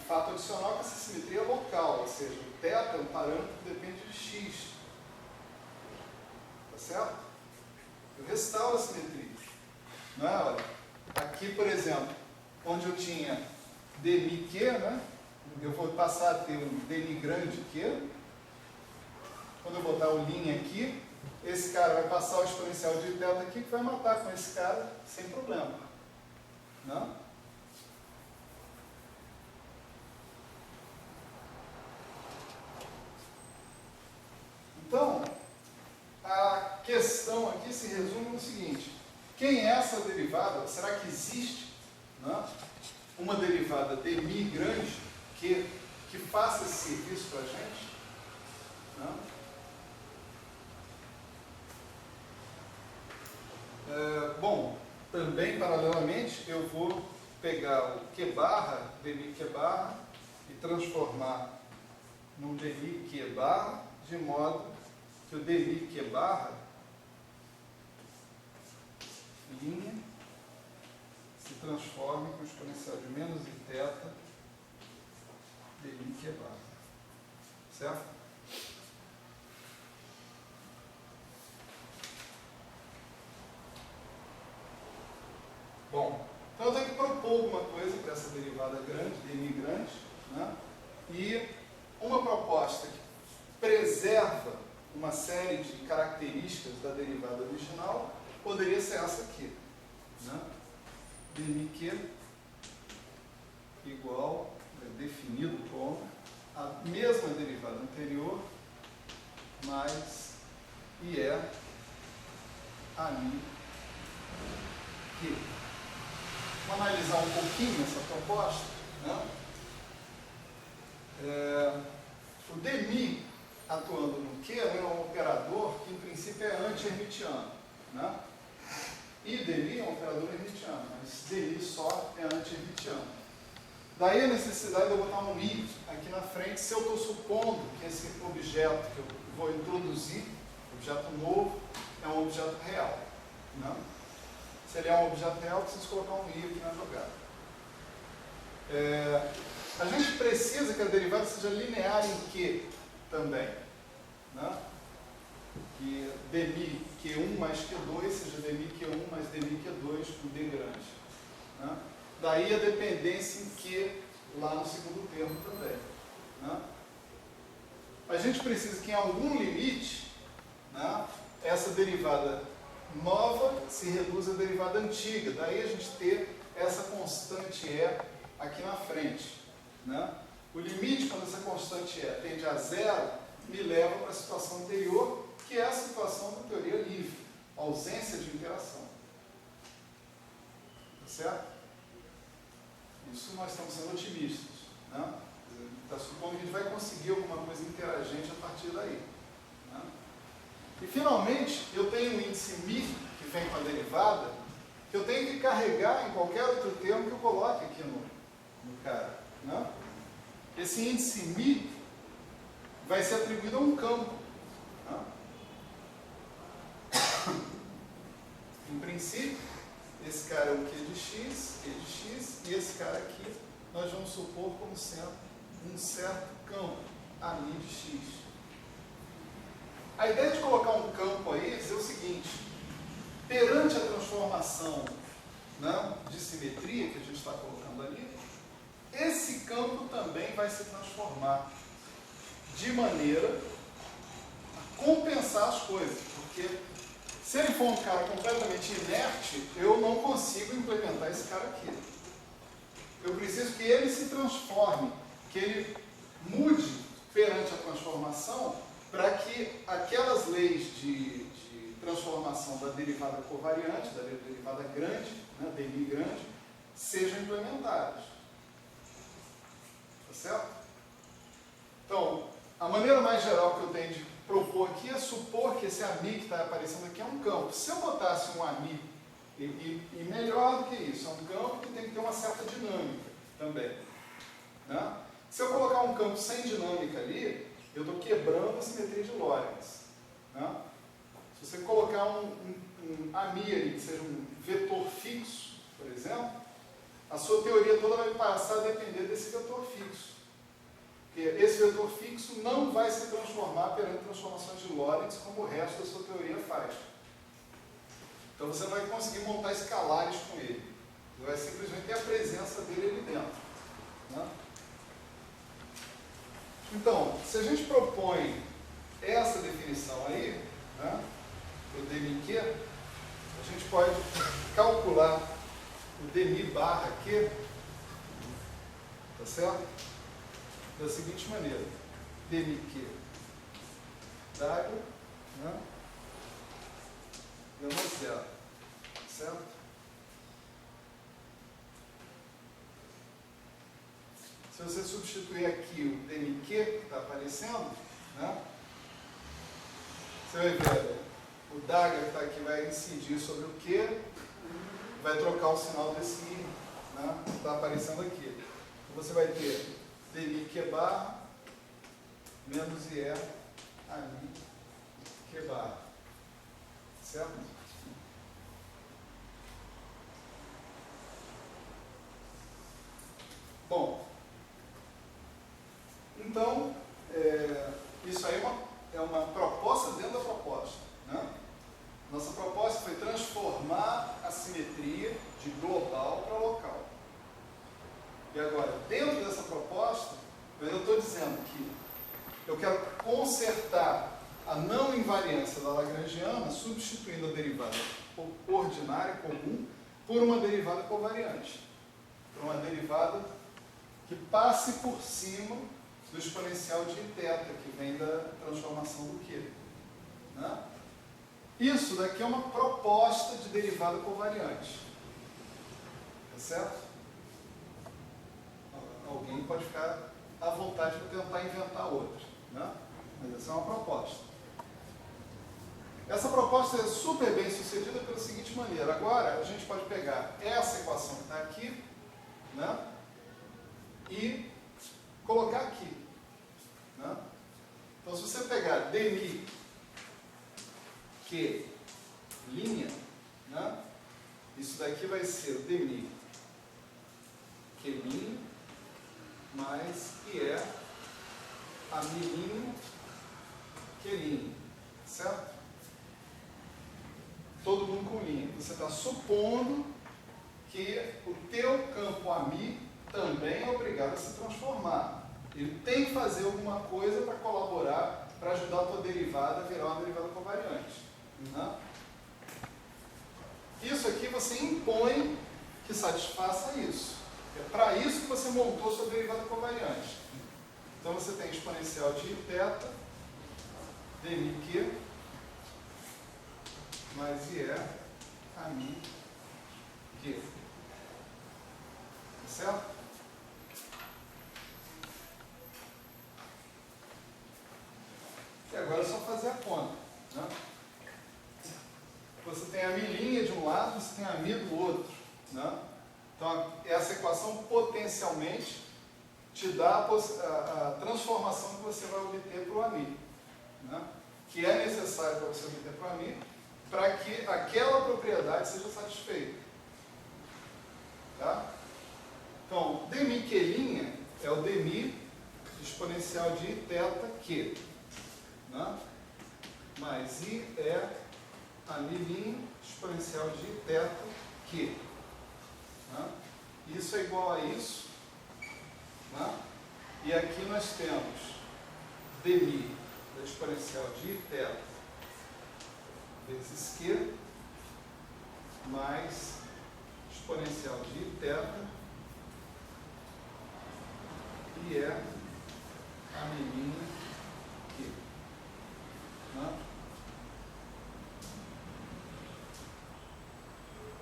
fato adicional que essa simetria é local, ou seja, o θ é um parâmetro que depende de x. Tá certo? Eu restauro a simetria. Não é? Olha, aqui, por exemplo, onde eu tinha dmi q, né? Eu vou passar a ter um dmi grande q. Quando eu botar o linha aqui, esse cara vai passar o exponencial de θ aqui, que vai matar com esse cara sem problema. Não? Então, a questão aqui se resume no seguinte: quem é essa derivada? Será que existe, né, uma derivada dmi grande que faça esse serviço para a gente? Né? Bom, também paralelamente eu vou pegar o q barra, dmi q barra, e transformar num dmi q barra, de modo que o dmi q barra linha se transforme com o exponencial de menos θ dmi q barra. Certo? Bom, então eu tenho que propor alguma coisa para essa derivada grande, dmi grande, né? E uma proposta que preserva uma série de características da derivada original poderia ser essa aqui, né? Dmi q igual, definido como a mesma derivada anterior, mais IE a mi q. Vamos analisar um pouquinho essa proposta, né? O dmi atuando no Q é um operador que em princípio é anti-hermitiano, né? E dmi é um operador hermitiano, mas dmi só é anti-hermitiano. Daí a necessidade de eu botar um i aqui na frente, se eu estou supondo que esse objeto que eu vou introduzir, objeto novo, é um objeto real, né? Se ele é um objeto real, eu preciso colocar um i aqui na jogada. A gente precisa que a derivada seja linear em Q também, né? Que dmi Q1 mais Q2 seja dmi Q1 mais dmi Q2 com D grande, né? Daí a dependência em Q lá no segundo termo também, né? A gente precisa que em algum limite, né, essa derivada nova se reduza à derivada antiga. Daí a gente ter essa constante E aqui na frente, né? O limite, quando essa constante E tende a zero, me leva para a situação anterior, que é a situação da teoria livre, ausência de interação. Tá certo? Isso nós estamos sendo otimistas, né? Ele está supondo que a gente vai conseguir alguma coisa interagente a partir daí. Né? E finalmente, eu tenho um índice μ, que vem com a derivada, que eu tenho que carregar em qualquer outro termo que eu coloque aqui no cara. Né? Esse índice μ vai ser atribuído a um campo. Né? Em princípio, esse cara é o Q de x, e esse cara aqui nós vamos supor como sendo um certo campo, a μ de x. A ideia de colocar um campo aí é dizer o seguinte: perante a transformação, né, de simetria que a gente está colocando ali, esse campo também vai se transformar de maneira a compensar as coisas, porque se ele for um cara completamente inerte, eu não consigo implementar esse cara aqui. Eu preciso que ele se transforme, que ele mude perante a transformação, para que aquelas leis de transformação da derivada covariante, da derivada grande, né, dmi grande, sejam implementadas. Tá certo? Então, a maneira mais geral que eu tenho de propor aqui é supor que esse AMI que está aparecendo aqui é um campo. Se eu botasse um AMI, e melhor do que isso, é um campo que tem que ter uma certa dinâmica também. Né? Se eu colocar um campo sem dinâmica ali, eu estou quebrando a simetria de Lorentz. Né? Se você colocar um AMI ali, que seja um vetor fixo, por exemplo, a sua teoria toda vai passar a depender desse vetor fixo. Porque esse vetor fixo não vai se transformar perante transformações de Lorentz como o resto da sua teoria faz. Então você vai conseguir montar escalares com ele. Você vai simplesmente ter a presença dele ali dentro. Né? Então, se a gente propõe essa definição aí, né, o dmi-q, a gente pode calcular o dmi barra q, tá certo? Da seguinte maneira: dmi-q d'água, né, gama zero, certo? Se você substituir aqui o dmi-q que está aparecendo, né, você vai ver o d'água que está aqui vai incidir sobre o q, vai trocar o sinal desse i, né, que está aparecendo aqui. Então você vai ter dmi-q barra menos IE AMI Q barra. Certo? Bom, então, isso aí é uma proposta dentro da proposta. Né? Nossa proposta foi transformar a simetria de global para local. E agora, dentro dessa proposta, eu estou dizendo que eu quero consertar a não invariância da Lagrangiana substituindo a derivada ordinária comum por uma derivada covariante. Por uma derivada que passe por cima do exponencial de θ, que vem da transformação do Q. Né? Isso daqui é uma proposta de derivada covariante. Tá certo? Alguém pode ficar à vontade para tentar inventar outra. Né? Mas essa é uma proposta. Essa proposta é super bem sucedida pela seguinte maneira. Agora, a gente pode pegar essa equação que está aqui, né, e colocar aqui. Né? Então, se você pegar dmi q linha, né, isso daqui vai ser o dmi q linha mais IE AMI linha q linha. Certo? Todo mundo com linha. Você está supondo que o teu campo AMI também é obrigado a se transformar. Ele tem que fazer alguma coisa para colaborar, para ajudar a tua derivada a virar uma derivada covariante. Né? Isso aqui você impõe que satisfaça isso. É para isso que você montou sua derivada covariante. Então você tem exponencial de θ, dmi-q, mais IE AMI Q. Certo? você tem a milinha de um lado, você tem a mi do outro. Né? Então, essa equação potencialmente te dá a transformação que você vai obter para o AMI, né? Que é necessário para você obter para o AMI, para que aquela propriedade seja satisfeita. Tá? Então, dmi-q' é o dmi exponencial de θ-q, né? Mais i é a mi' exponencial de θ-q. Né? Isso é igual a isso. Né? E aqui nós temos dmi da exponencial de θ vezes q mais exponencial de θ e é a mi' q. Né?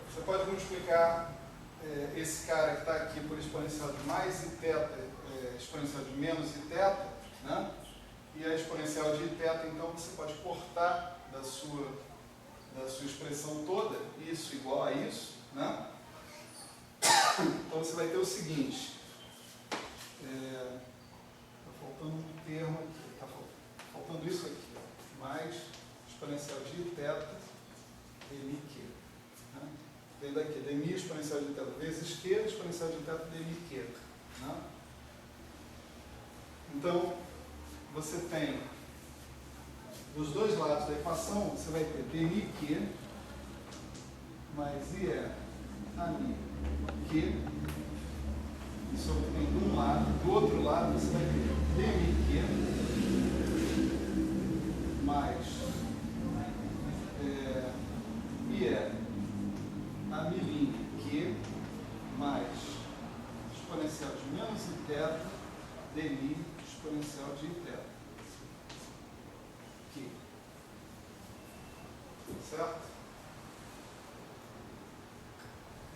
Você pode multiplicar esse cara que está aqui por exponencial de mais iθ, exponencial de menos iθ, né? E a exponencial de iθ, então, você pode cortar da sua expressão toda, isso igual a isso, né? Então, você vai ter o seguinte, está faltando um termo aqui, está faltando isso aqui, ó, mais exponencial de iθ dmi-q. Vem daqui, dmi exponencial de θ vezes q, exponencial de θ dmi-q. Né? Então, você tem, dos dois lados da equação, você vai ter dmi-q mais i é a mi q. Isso obtém de um lado. Do outro lado, você vai ter dmi-q mais i é a mi' q mais exponencial de menos iθ dmi exponencial de iθ. Q. Certo?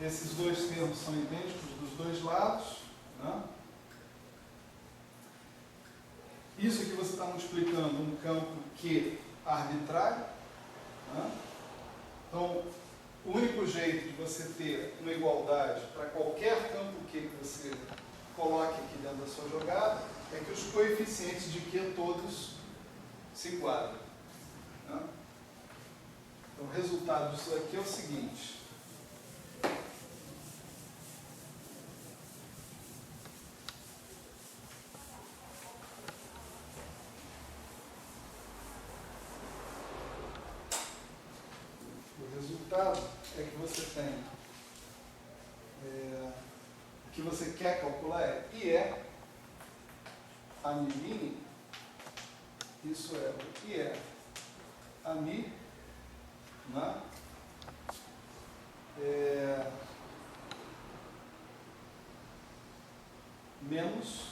Esses dois termos são idênticos dos dois lados. Né? Isso aqui você está multiplicando um campo Q arbitrário. Né? Então, o único jeito de você ter uma igualdade para qualquer campo Q que você coloque aqui dentro da sua jogada é que os coeficientes de Q todos se enquadram. Né? Então, o resultado disso aqui é o seguinte. O resultado é que você tem, o que você quer calcular é I é a mi', isso é o I é a mi, né? Menos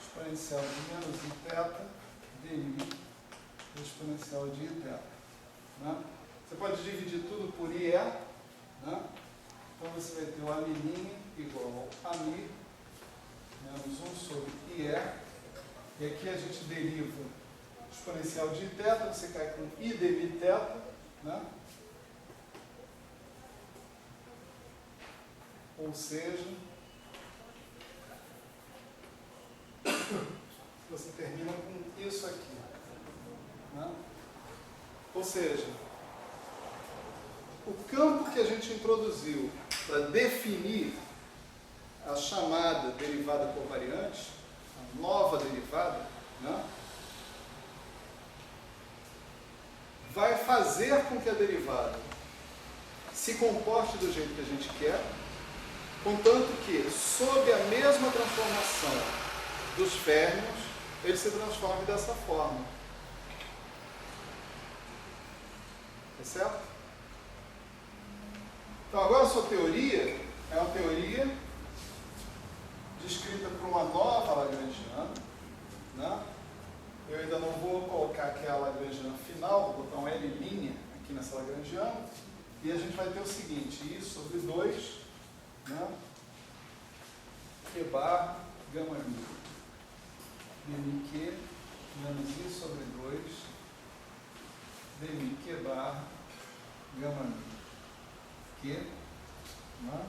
exponencial de menos iθ dmi exponencial de iθ. Né? Você pode dividir tudo por IE. Né? Então você vai ter o a mi' igual a mi menos 1 sobre IE. E aqui a gente deriva exponencial de iθ, você cai com I dmi-θ. Né? Ou seja, você termina com isso aqui. Né? Ou seja, o campo que a gente introduziu para definir a chamada derivada covariante, a nova derivada, né, vai fazer com que a derivada se comporte do jeito que a gente quer, contanto que, sob a mesma transformação dos férmions, ele se transforme dessa forma. Tá certo? Então, agora a sua teoria é uma teoria descrita por uma nova lagrangiana. Né? Eu ainda não vou colocar aqui a lagrangiana final, vou botar um L' aqui nessa lagrangiana. E a gente vai ter o seguinte, I sobre 2, né? Q barra gama mi. dmi-q menos I sobre 2 dmi Q barra gama mi Q, né?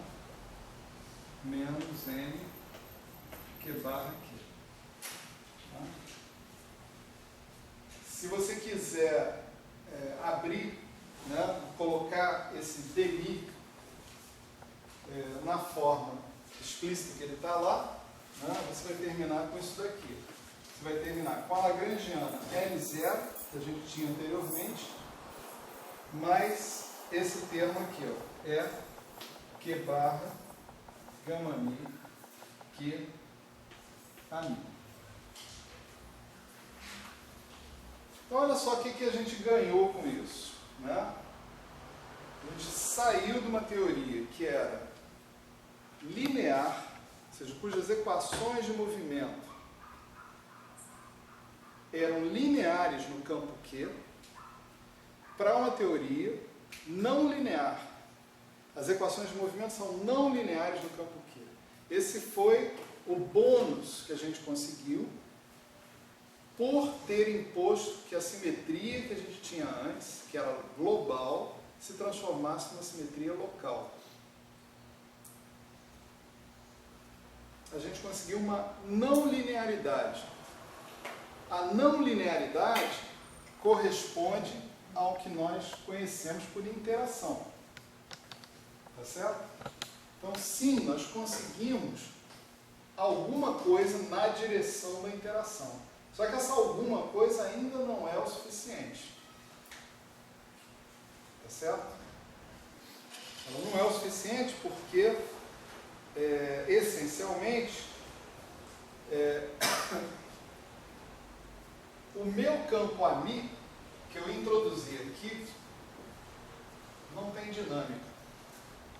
Menos m Q barra Q. Tá? Se você quiser abrir, né, colocar esse dmi na forma explícita que ele está lá, né, você vai terminar com isso daqui. Você vai terminar com a lagrangiana L0, que a gente tinha anteriormente, mais esse termo aqui, ó, é Q barra gama mi Q a mi. Então, olha só o que a gente ganhou com isso, né? A gente saiu de uma teoria que era linear, ou seja, cujas equações de movimento eram lineares no campo Q, para uma teoria não linear. As equações de movimento são não lineares no campo Q. Esse foi o bônus que a gente conseguiu por ter imposto que a simetria que a gente tinha antes, que era global, se transformasse numa simetria local. A gente conseguiu uma não linearidade. A não linearidade corresponde ao que nós conhecemos por interação. Tá certo? Então, sim, nós conseguimos alguma coisa na direção da interação. Só que essa alguma coisa ainda não é o suficiente. Tá certo? Ela não é o suficiente porque, essencialmente, o meu campo AMI, que eu introduzi aqui, não tem dinâmica.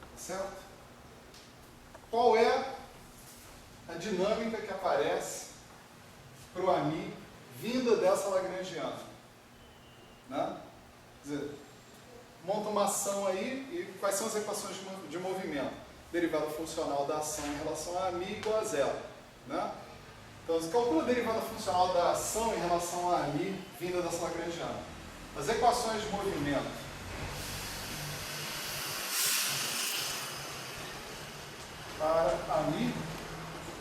Tá certo? Qual é a dinâmica que aparece para o AMI vinda dessa lagrangiana? Né? Quer dizer, monta uma ação aí e quais são as equações de movimento? Derivada funcional da ação em relação a AMI igual a zero. Né? Então, você calcula a derivada funcional da ação em relação a AMI vinda dessa lagrangiana. As equações de movimento para AMI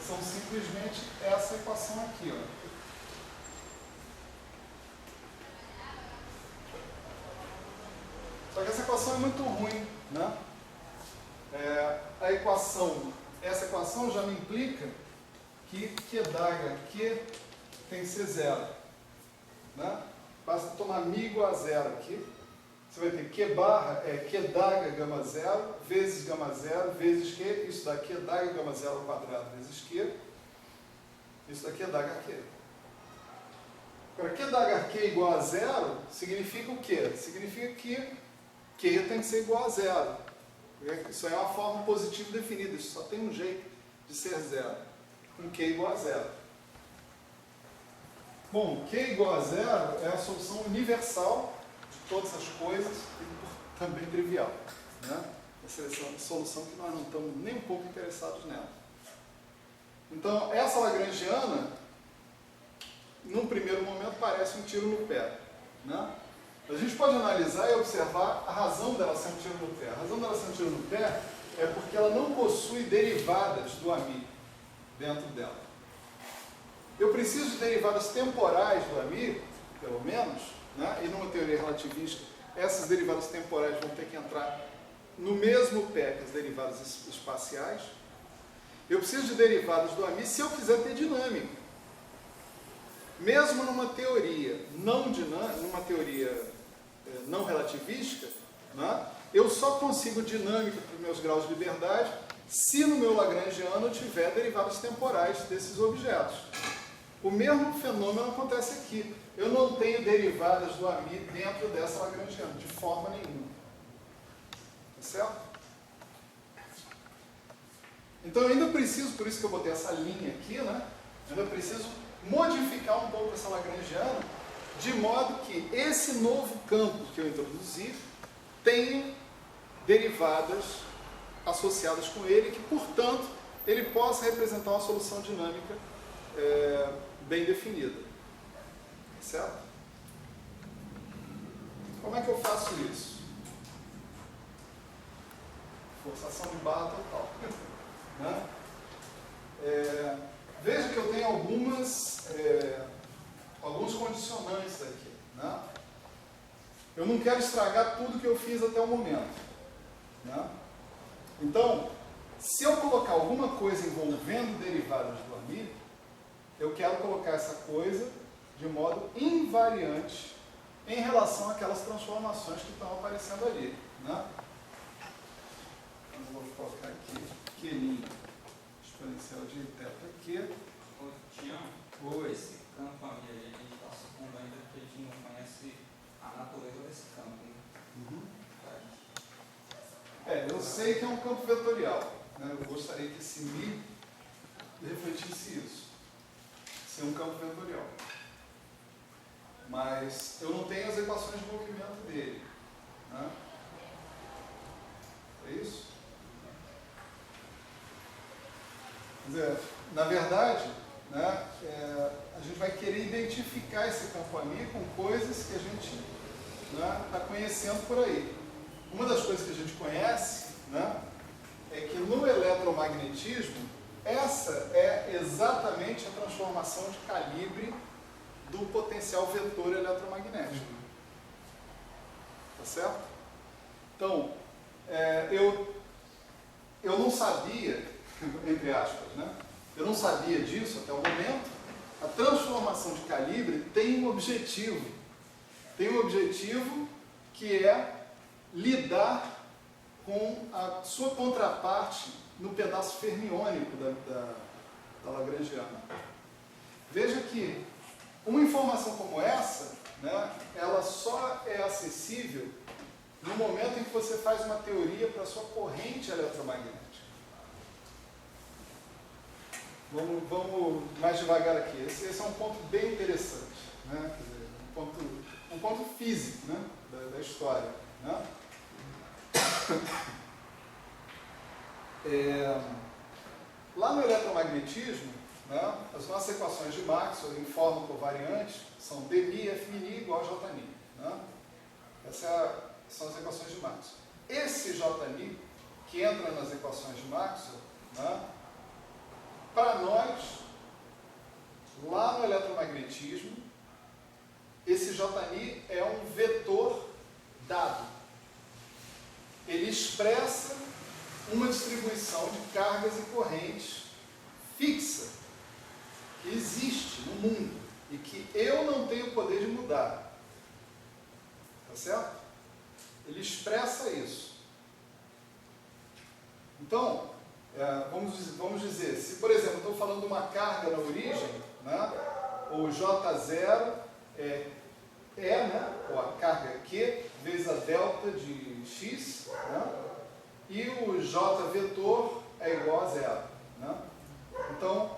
são simplesmente essa equação aqui, ó. Só que essa equação é muito ruim, né? Essa equação já me implica que Q'Q tem que ser zero, né? Basta tomar mi igual a zero aqui. Você vai ter Q barra é Q'H gama zero vezes gama zero vezes Q. Isso daqui é Q'H gama zero ao quadrado vezes Q. Isso daqui é D'HQ. Agora, Q'H igual a zero significa o quê? Significa que Q tem que ser igual a zero. Isso é uma forma positiva definida. Isso só tem um jeito de ser zero. Com Q igual a zero. Bom, Q igual a zero é a solução universal de todas as coisas e também trivial. Né? Essa é a solução que nós não estamos nem um pouco interessados nela. Então, essa lagrangiana, num primeiro momento, parece um tiro no pé. Né? A gente pode analisar e observar a razão dela ser um tiro no pé. A razão dela ser um tiro no pé é porque ela não possui derivadas do AMI dentro dela. Eu preciso de derivadas temporais do AMI, pelo menos, né? E numa teoria relativista, essas derivadas temporais vão ter que entrar no mesmo pé que as derivadas espaciais. Eu preciso de derivadas do AMI se eu quiser ter dinâmica. Mesmo numa teoria não relativística, né, eu só consigo dinâmica para os meus graus de liberdade se no meu lagrangiano eu tiver derivadas temporais desses objetos. O mesmo fenômeno acontece aqui. Eu não tenho derivadas do AMI dentro dessa lagrangiana, de forma nenhuma. Tá certo? Então eu ainda preciso, por isso que eu botei essa linha aqui, né? Eu ainda preciso modificar um pouco essa lagrangiana, de modo que esse novo campo que eu introduzi tenha derivadas associadas com ele, que, portanto, ele possa representar uma solução dinâmica bem definida. Certo? Como é que eu faço isso? Forçação de barra total. Né? Veja que eu tenho alguns condicionantes aqui. Né? Eu não quero estragar tudo que eu fiz até o momento. Né? Então, se eu colocar alguma coisa envolvendo derivadas do Ami, eu quero colocar essa coisa de modo invariante em relação àquelas transformações que estão aparecendo ali. Né? Então, eu vou colocar aqui Q' exponencial de θ Q. Tião, esse campo a gente está supondo ainda que a gente não conhece a natureza desse campo. Né? Uhum. Eu sei que é um campo vetorial. Né? Eu gostaria que esse Mi refletisse isso. Ser um campo vetorial. Mas eu não tenho as equações de movimento dele. Né? É isso? Quer dizer, na verdade, né, a gente vai querer identificar esse campo ali com coisas que a gente está conhecendo por aí. Uma das coisas que a gente conhece, né, é que no eletromagnetismo, essa é exatamente a transformação de calibre do potencial vetor eletromagnético. Tá certo? Então, eu não sabia, entre aspas, né? Eu não sabia disso até o momento. A transformação de calibre tem um objetivo. Tem um objetivo que é lidar com a sua contraparte no pedaço fermiônico da Lagrangiana. Veja que uma informação como essa, né, ela só é acessível no momento em que você faz uma teoria para a sua corrente eletromagnética. Vamos mais devagar aqui. Esse é um ponto bem interessante, né? Quer dizer, um ponto físico, né, da história. Né? Lá no eletromagnetismo, né, as nossas equações de Maxwell em forma covariante são dμi Fmi igual a Jμi. Né? Essas são as equações de Maxwell. Esse Jμi, que entra nas equações de Maxwell, né, para nós, lá no eletromagnetismo, esse Jμi é um vetor dado. Ele expressa uma distribuição de cargas e correntes fixa, que existe no mundo e que eu não tenho o poder de mudar. Tá certo? Ele expressa isso. Então, vamos dizer, se por exemplo eu estou falando de uma carga na origem, né, o J0 né, ou a carga Q vezes a delta de x, né, e o J vetor é igual a zero. Né? Então,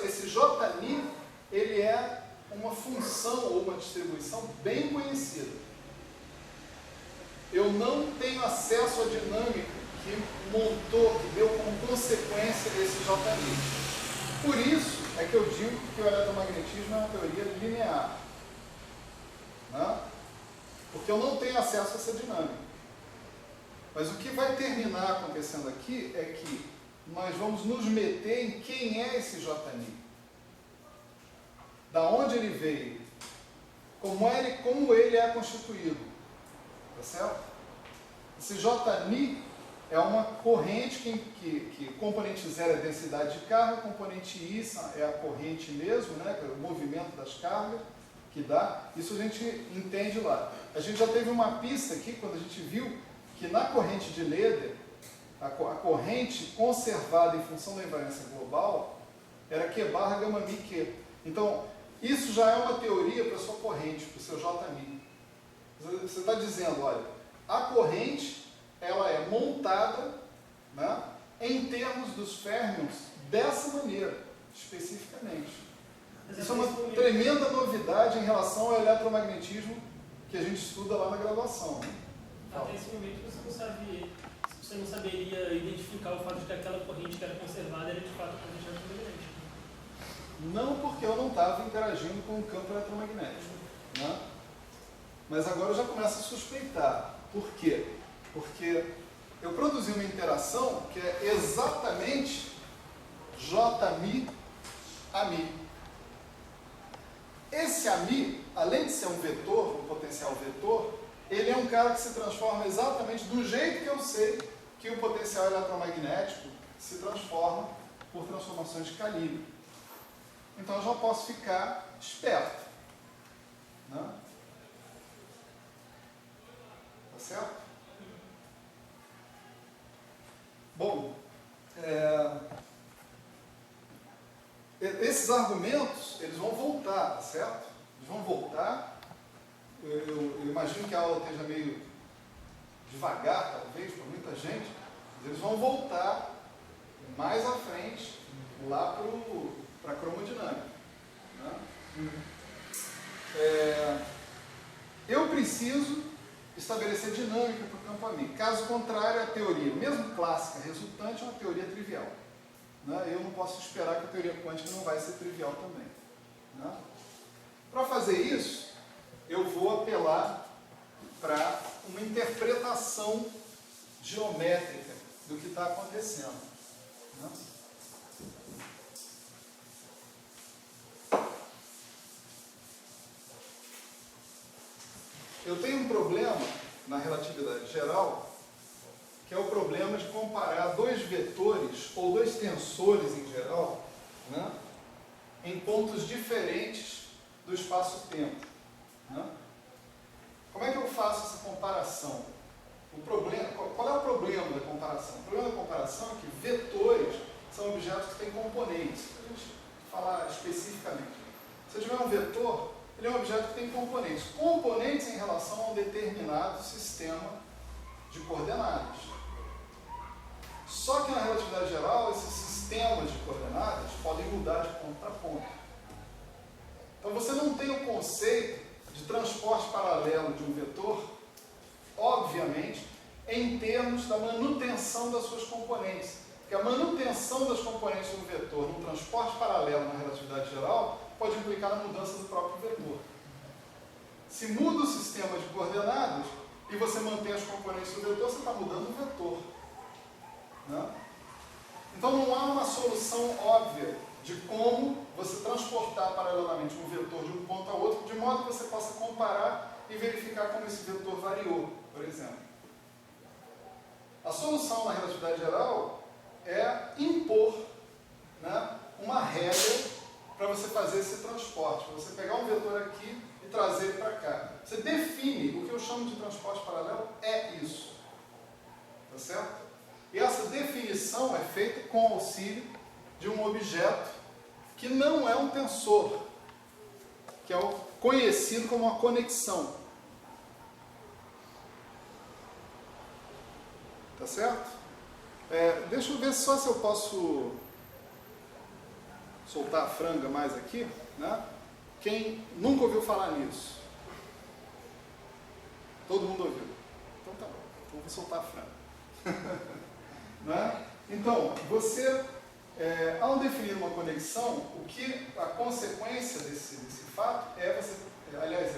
esse Jμi, ele é uma função ou uma distribuição bem conhecida. Eu não tenho acesso à dinâmica que montou, que deu como consequência esse Jμi. Por isso é que eu digo que o eletromagnetismo é uma teoria linear. Né? Porque eu não tenho acesso a essa dinâmica. Mas o que vai terminar acontecendo aqui é que nós vamos nos meter em quem é esse Jμi. Da onde ele veio. Como ele é constituído. Tá certo? Esse Jμi é uma corrente que componente 0 é a densidade de carga, componente I é a corrente mesmo, né, que é o movimento das cargas que dá. Isso a gente entende lá. A gente já teve uma pista aqui, quando a gente viu que na corrente de Leder, a corrente conservada em função da invariância global era Q barra gama mi Q. Então, isso já é uma teoria para a sua corrente, para o seu Jμi. Você está dizendo, olha, a corrente ela é montada, né, em termos dos férmions dessa maneira, especificamente. Isso é uma tremenda novidade em relação ao eletromagnetismo que a gente estuda lá na graduação. Né? Até esse momento você não saberia identificar o fato de que aquela corrente que era conservada era de fato a corrente eletromagnética. Não, porque eu não estava interagindo com o campo eletromagnético. Né? Mas agora eu já começo a suspeitar. Por quê? Porque eu produzi uma interação que é exatamente JMI AMI. Esse AMI, além de ser um vetor, um potencial vetor, ele é um cara que se transforma exatamente do jeito que eu sei que o potencial eletromagnético se transforma por transformações de calibre. Então eu já posso ficar esperto. Né? Tá certo? Bom, esses argumentos, eles vão voltar, tá certo? Eles vão voltar. Eu imagino que a aula esteja meio devagar, talvez, para muita gente. Mas eles vão voltar mais à frente, lá para a cromodinâmica. Né? Eu preciso estabelecer dinâmica para o campo AMI. Caso contrário, a teoria, mesmo clássica, resultante, é uma teoria trivial. Né? Eu não posso esperar que a teoria quântica não vai ser trivial também. Né? Para fazer isso, eu vou apelar para uma interpretação geométrica do que está acontecendo. Né? Eu tenho um problema na relatividade geral, que é o problema de comparar dois vetores, ou dois tensores em geral, né, em pontos diferentes do espaço-tempo. Né? Como é que eu faço essa comparação? Qual é o problema da comparação? O problema da comparação é que vetores são objetos que têm componentes. Para a gente falar especificamente. Se eu tiver um vetor, ele é um objeto que tem componentes. Componentes em relação a um determinado sistema de coordenadas. Só que na relatividade geral, esses sistemas de coordenadas podem mudar de ponto para ponto. Então você não tem o conceito de transporte paralelo de um vetor, obviamente, em termos da manutenção das suas componentes. Porque a manutenção das componentes de um vetor no transporte paralelo na relatividade geral pode implicar na mudança do próprio vetor. Se muda o sistema de coordenadas e você mantém as componentes do vetor, você está mudando o vetor. Né? Então não há uma solução óbvia de como você transportar paralelamente um vetor de um ponto a outro, de modo que você possa comparar e verificar como esse vetor variou, por exemplo. A solução na relatividade geral é impor, né, uma regra para você fazer esse transporte, para você pegar um vetor aqui e trazer ele para cá. Você define, o que eu chamo de transporte paralelo é isso. Tá certo? E essa definição é feita com o auxílio de um objeto que não é um tensor, que é o conhecido como uma conexão. Tá certo? Deixa eu ver só se eu posso soltar a franga mais aqui, né? Quem nunca ouviu falar nisso? Todo mundo ouviu? Então tá bom, então vou soltar a franga. Né? Então, você, ao definir uma conexão, a consequência desse fato é você, aliás,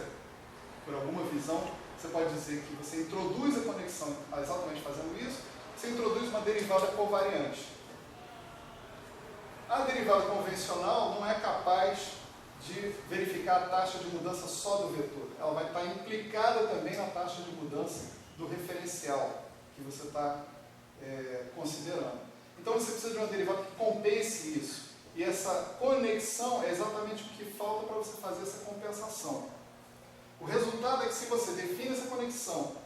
por alguma visão, você pode dizer que você introduz a conexão exatamente fazendo isso, você introduz uma derivada covariante. A derivada convencional não é capaz de verificar a taxa de mudança só do vetor. Ela vai estar implicada também na taxa de mudança do referencial que você está considerando. Então você precisa de uma derivada que compense isso. E essa conexão é exatamente o que falta para você fazer essa compensação. O resultado é que se você define essa conexão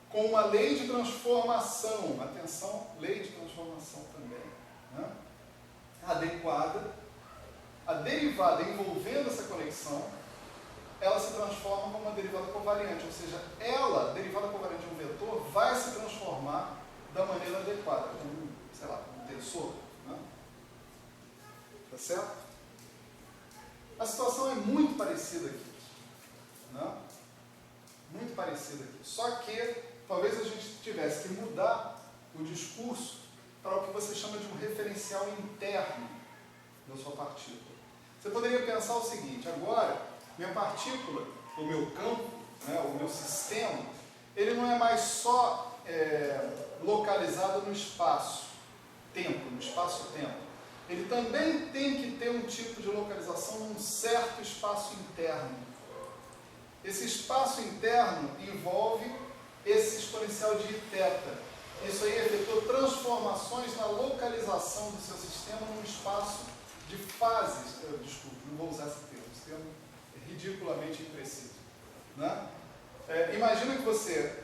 com uma lei de transformação, atenção, lei de transformação também, né, adequada, a derivada envolvendo essa conexão, ela se transforma como uma derivada covariante, ou seja, a derivada covariante de um vetor, vai se transformar da maneira adequada, como, sei lá, um tensor. Né? Tá certo? A situação é muito parecida aqui. Né? Muito parecida aqui. Só que talvez a gente tivesse que mudar o discurso para o que você chama de um referencial interno da sua partícula. Você poderia pensar o seguinte: agora, minha partícula, o meu campo, né, o meu sistema, ele não é mais só localizado no espaço-tempo, no espaço-tempo. Ele também tem que ter um tipo de localização num certo espaço interno. Esse espaço interno envolve esse exponencial de θ. Isso aí efetua transformações na localização do seu sistema num espaço de fases. Desculpe, não vou usar esse termo é ridiculamente impreciso. Né? Imagina que você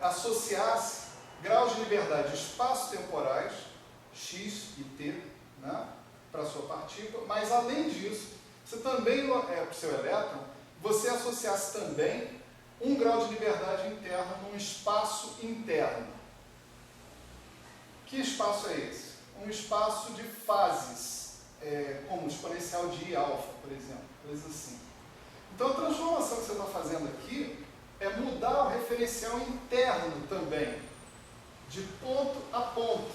associasse graus de liberdade espaço-temporais, x e t, né, para a sua partícula, mas além disso, você também, para o seu elétron, você associasse também um grau de liberdade interna num espaço interno. Que espaço é esse? Um espaço de fases, como o exponencial de I-alfa, por exemplo, coisa assim. Então a transformação que você está fazendo aqui é mudar o referencial interno também, de ponto a ponto.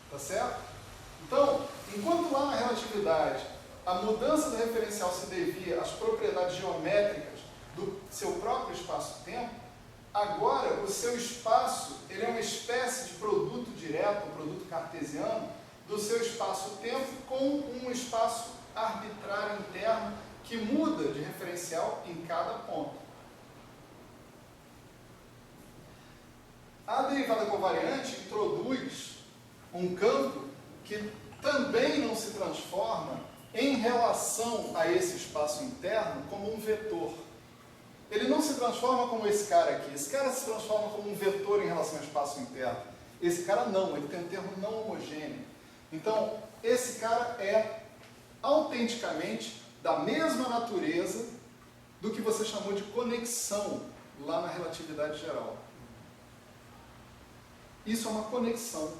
Tá certo? Então, enquanto lá na relatividade a mudança do referencial se devia às propriedades geométricas do seu próprio espaço-tempo, agora o seu espaço ele é uma espécie de produto direto, um produto cartesiano, do seu espaço-tempo com um espaço arbitrário interno que muda de referencial em cada ponto. A derivada covariante introduz um campo que também não se transforma em relação a esse espaço interno como um vetor. Ele não se transforma como esse cara aqui. Esse cara se transforma como um vetor em relação ao espaço interno. Esse cara não, ele tem um termo não homogêneo. Então, esse cara é autenticamente da mesma natureza do que você chamou de conexão lá na relatividade geral. Isso é uma conexão,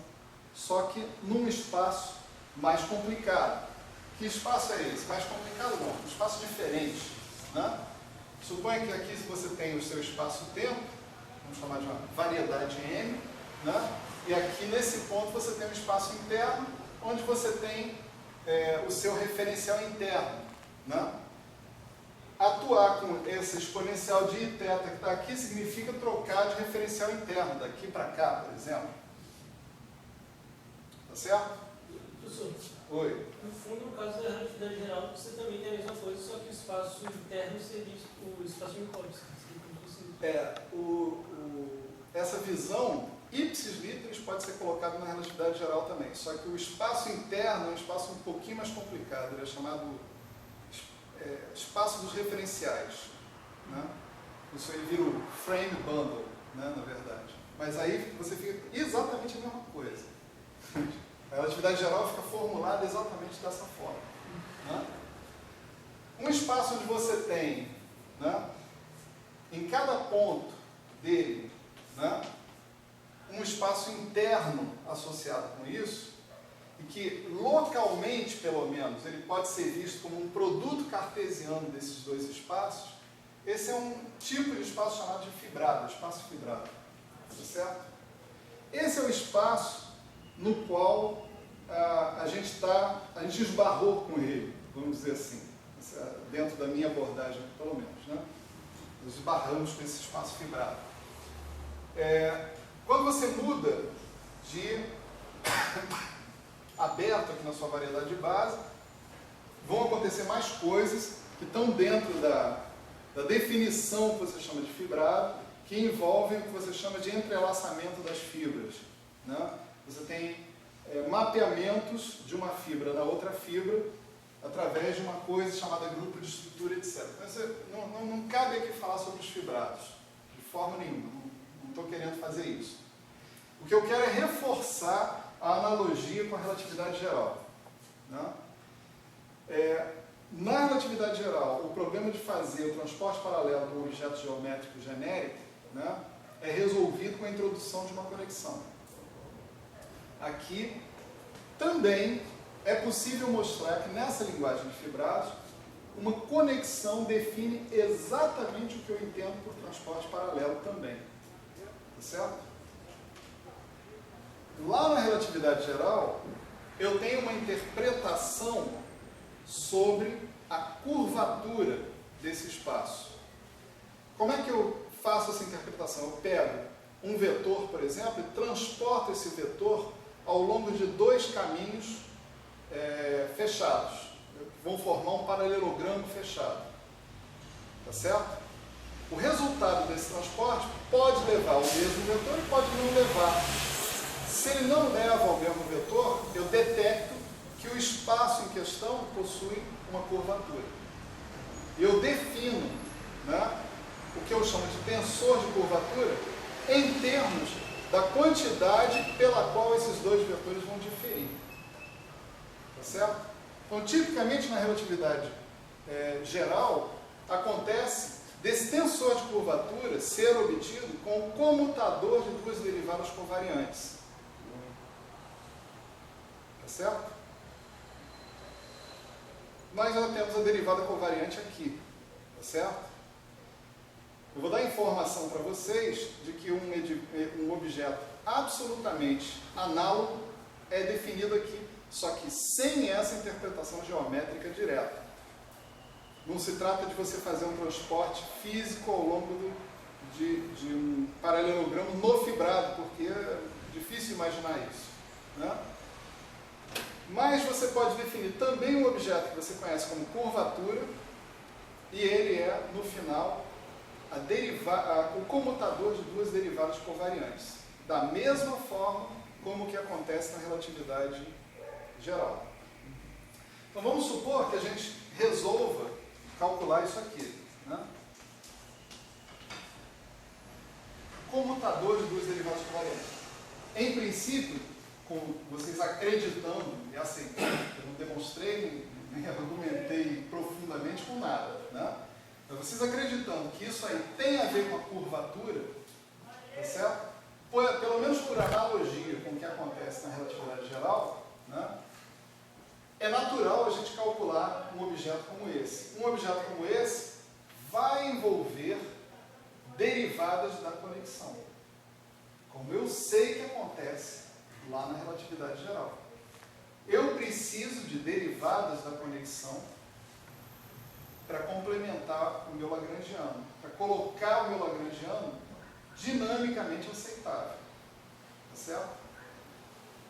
só que num espaço mais complicado. Que espaço é esse? Mais complicado não, um espaço diferente. Né? Suponha que aqui você tem o seu espaço-tempo, vamos chamar de uma variedade M, né? E aqui nesse ponto você tem um espaço interno, onde você tem o seu referencial interno. Né? Atuar com esse exponencial de θ que está aqui significa trocar de referencial interno, daqui para cá, por exemplo. Tá certo? Professor, oi. no fundo, no caso da relatividade geral, você também tem a mesma coisa, só que o espaço interno seria o espaço de Minkowski. Essa visão, ipsis literis, pode ser colocada na relatividade geral também, só que o espaço interno é um espaço um pouquinho mais complicado, ele é chamado espaço dos referenciais. Né? Isso aí vira o frame bundle, né, na verdade. Mas aí você fica exatamente a mesma coisa. A relatividade geral fica formulada exatamente dessa forma. Né? Um espaço onde você tem, né, em cada ponto dele, né, um espaço interno associado com isso, e que localmente, pelo menos, ele pode ser visto como um produto cartesiano desses dois espaços, esse é um tipo de espaço chamado de fibrado, espaço fibrado. Tá certo? Esse é o espaço no qual a gente esbarrou com ele, vamos dizer assim, dentro da minha abordagem, pelo menos. Né? Nós esbarramos com esse espaço fibrado. Quando você muda de aberto aqui na sua variedade de base, vão acontecer mais coisas que estão dentro da definição que você chama de fibrado, que envolvem o que você chama de entrelaçamento das fibras. Né? Você tem mapeamentos de uma fibra na outra fibra através de uma coisa chamada grupo de estrutura, etc. Então, não cabe aqui falar sobre os fibrados, de forma nenhuma, não estou querendo fazer isso. O que eu quero é reforçar a analogia com a relatividade geral. Né? Na relatividade geral, o problema de fazer o transporte paralelo de um objeto geométrico genérico, né, é resolvido com a introdução de uma conexão. Aqui também é possível mostrar que nessa linguagem de fibrados, uma conexão define exatamente o que eu entendo por transporte paralelo também. Tá certo? Lá na relatividade geral, eu tenho uma interpretação sobre a curvatura desse espaço. Como é que eu faço essa interpretação? Eu pego um vetor, por exemplo, e transporto esse vetor ao longo de dois caminhos fechados, que vão formar um paralelogramo fechado. Tá certo? O resultado desse transporte pode levar ao mesmo vetor e pode não levar. Se ele não leva ao mesmo vetor, eu detecto que o espaço em questão possui uma curvatura. Eu defino, né, o que eu chamo de tensor de curvatura em termos da quantidade pela qual esses dois vetores vão diferir. Tá certo? Então, tipicamente na relatividade geral, acontece desse tensor de curvatura ser obtido com o comutador de duas derivadas covariantes. Tá certo? Nós já temos a derivada covariante aqui. Tá certo? Eu vou dar informação para vocês de que um objeto absolutamente análogo é definido aqui, só que sem essa interpretação geométrica direta. Não se trata de você fazer um transporte físico ao longo de um paralelogramo no fibrado, porque é difícil imaginar isso, né? Mas você pode definir também um objeto que você conhece como curvatura, e ele é, no final, o comutador de duas derivadas covariantes, da mesma forma como que acontece na relatividade geral. Então vamos supor que a gente resolva calcular isso aqui, né? Comutador de duas derivadas covariantes. Em princípio, com vocês acreditando e aceitando, eu não demonstrei nem argumentei profundamente com nada, né? Mas vocês acreditando que isso aí tem a ver com a curvatura, tá certo? Pelo menos por analogia com o que acontece na relatividade geral, né? É natural a gente calcular um objeto como esse. Um objeto como esse vai envolver derivadas da conexão, como eu sei que acontece lá na relatividade geral. Eu preciso de derivadas da conexão para complementar o meu lagrangiano, para colocar o meu lagrangiano dinamicamente aceitável. Tá certo?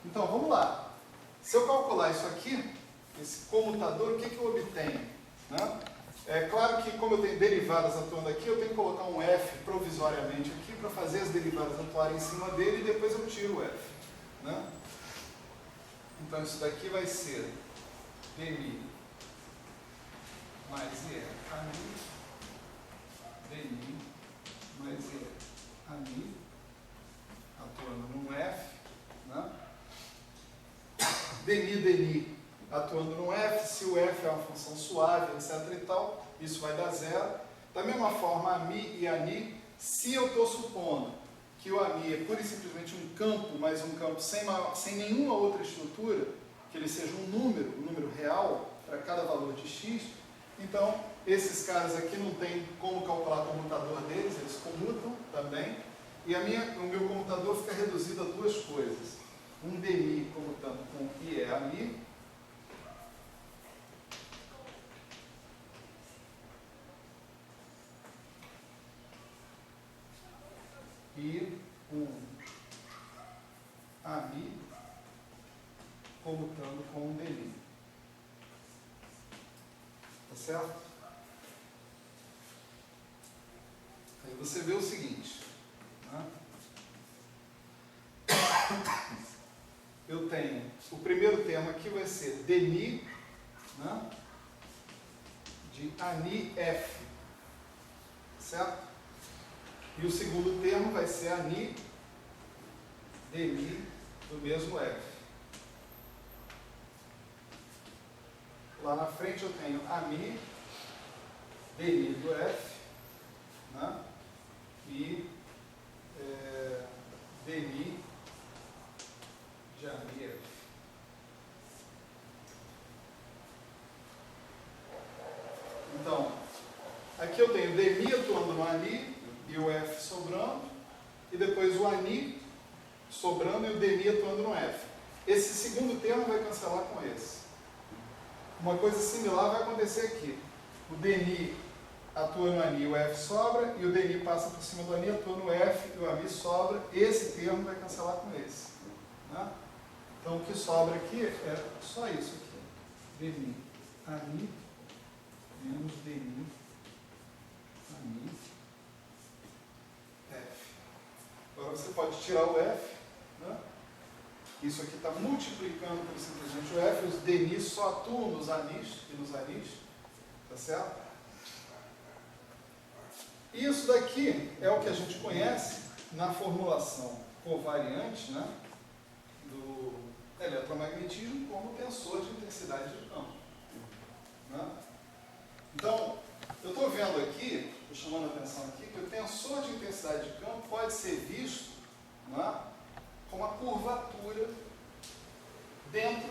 Então, vamos lá. Se eu calcular isso aqui, esse comutador, o que eu obtenho? Né? É claro que, como eu tenho derivadas atuando aqui, eu tenho que colocar um f provisoriamente aqui para fazer as derivadas atuarem em cima dele e depois eu tiro o f. Né? Então, isso daqui vai ser dmi mais e ani, dmi mais e ani, atuando num f, né? dmi atuando num f, se o f é uma função suave, etc e tal, isso vai dar zero. Da mesma forma, ami e ani, se eu estou supondo que o ami é pura e simplesmente um campo, mas um campo sem nenhuma outra estrutura, que ele seja um número real para cada valor de x, então esses caras aqui não tem como calcular o comutador deles, eles comutam também, e o meu comutador fica reduzido a duas coisas. Um dmi comutando com i é ami, e um ami comutando com um dmi. Tá certo? Aí você vê o seguinte, né? Eu tenho, o primeiro termo aqui vai ser dmi, né, de ani f, certo? E o segundo termo vai ser ani dmi do mesmo f. Lá na frente eu tenho ami dmi do f, né, e dmi de ami f. Então, aqui eu tenho dmi atuando no ani e o f sobrando, e depois o ani sobrando e o dmi atuando no f. Esse segundo termo vai cancelar com esse. Uma coisa similar vai acontecer aqui. O dmi atua no ANI, o F sobra, e o DNI passa por cima do ANI, atua no F, e o AMI sobra. Esse termo vai cancelar com esse. Né? Então, o que sobra aqui é só isso aqui. DNI, ANI, menos DNI, ANI, F. Agora você pode tirar o F, né? Isso aqui está multiplicando por simplesmente o F, os DNI só atuam nos ANIs e nos ANIs, tá certo? E isso daqui é o que a gente conhece na formulação covariante, né, do eletromagnetismo como tensor de intensidade de campo. Né? Então, eu estou vendo aqui, estou chamando a atenção aqui, que o tensor de intensidade de campo pode ser visto, né, com uma curvatura dentro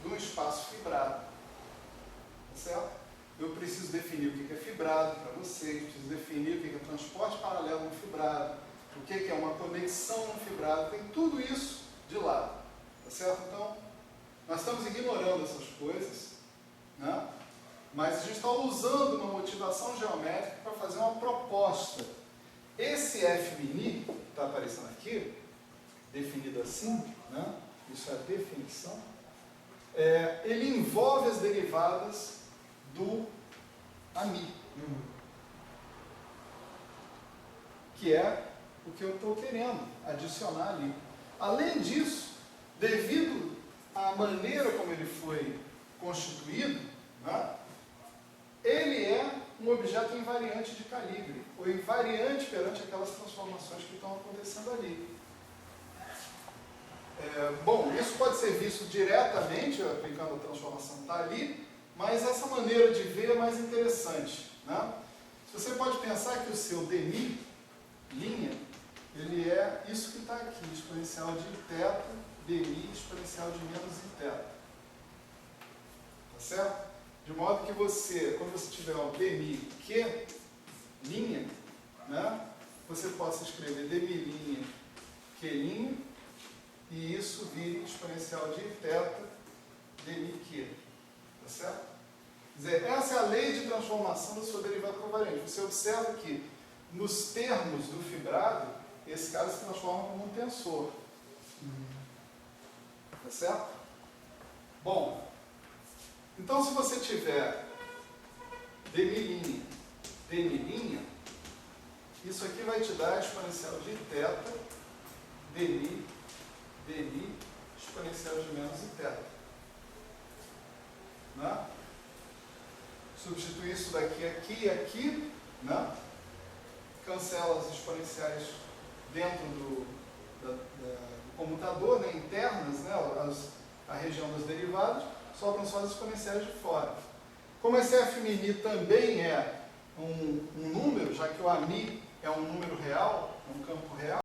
de um espaço fibrado. Tá certo? Eu preciso definir o que é fibrado para vocês, preciso definir o que é transporte paralelo no fibrado, o que é uma conexão no fibrado, tem tudo isso de lado. Tá certo? Então, nós estamos ignorando essas coisas, né? Mas a gente está usando uma motivação geométrica para fazer uma proposta. Esse F mini, que está aparecendo aqui, definido assim, né? Isso é a definição, ele envolve as derivadas do AMI, que é o que eu estou querendo adicionar ali. Além disso, devido à maneira como ele foi constituído, né, ele é um objeto invariante de calibre, ou invariante perante aquelas transformações que estão acontecendo ali. Bom, isso pode ser visto diretamente, aplicando a transformação que está ali, mas essa maneira de ver é mais interessante. Né? Você pode pensar que o seu DNI, linha, ele é isso que está aqui, exponencial de θ, DNI, exponencial de menos θ. Tá certo? De modo que você, quando você tiver um DNI Q, linha, né, você possa escrever DNI linha, Q linha, e isso vire exponencial de θ, DNI Q. Tá certo? Quer dizer, essa é a lei de transformação da sua derivada covariante. Você observa que, nos termos do fibrado, esse cara se transforma como um tensor. Tá certo? Bom, então se você tiver DNI linha, isso aqui vai te dar exponencial de θ, DNI, exponencial de menos θ. Né? Substituir isso daqui aqui e aqui, né? Cancela as exponenciais dentro do comutador, né? Internas, né? A região das derivadas, sobram só as exponenciais de fora. Como esse F mini também é um número, já que o AMI é um número real, é um campo real,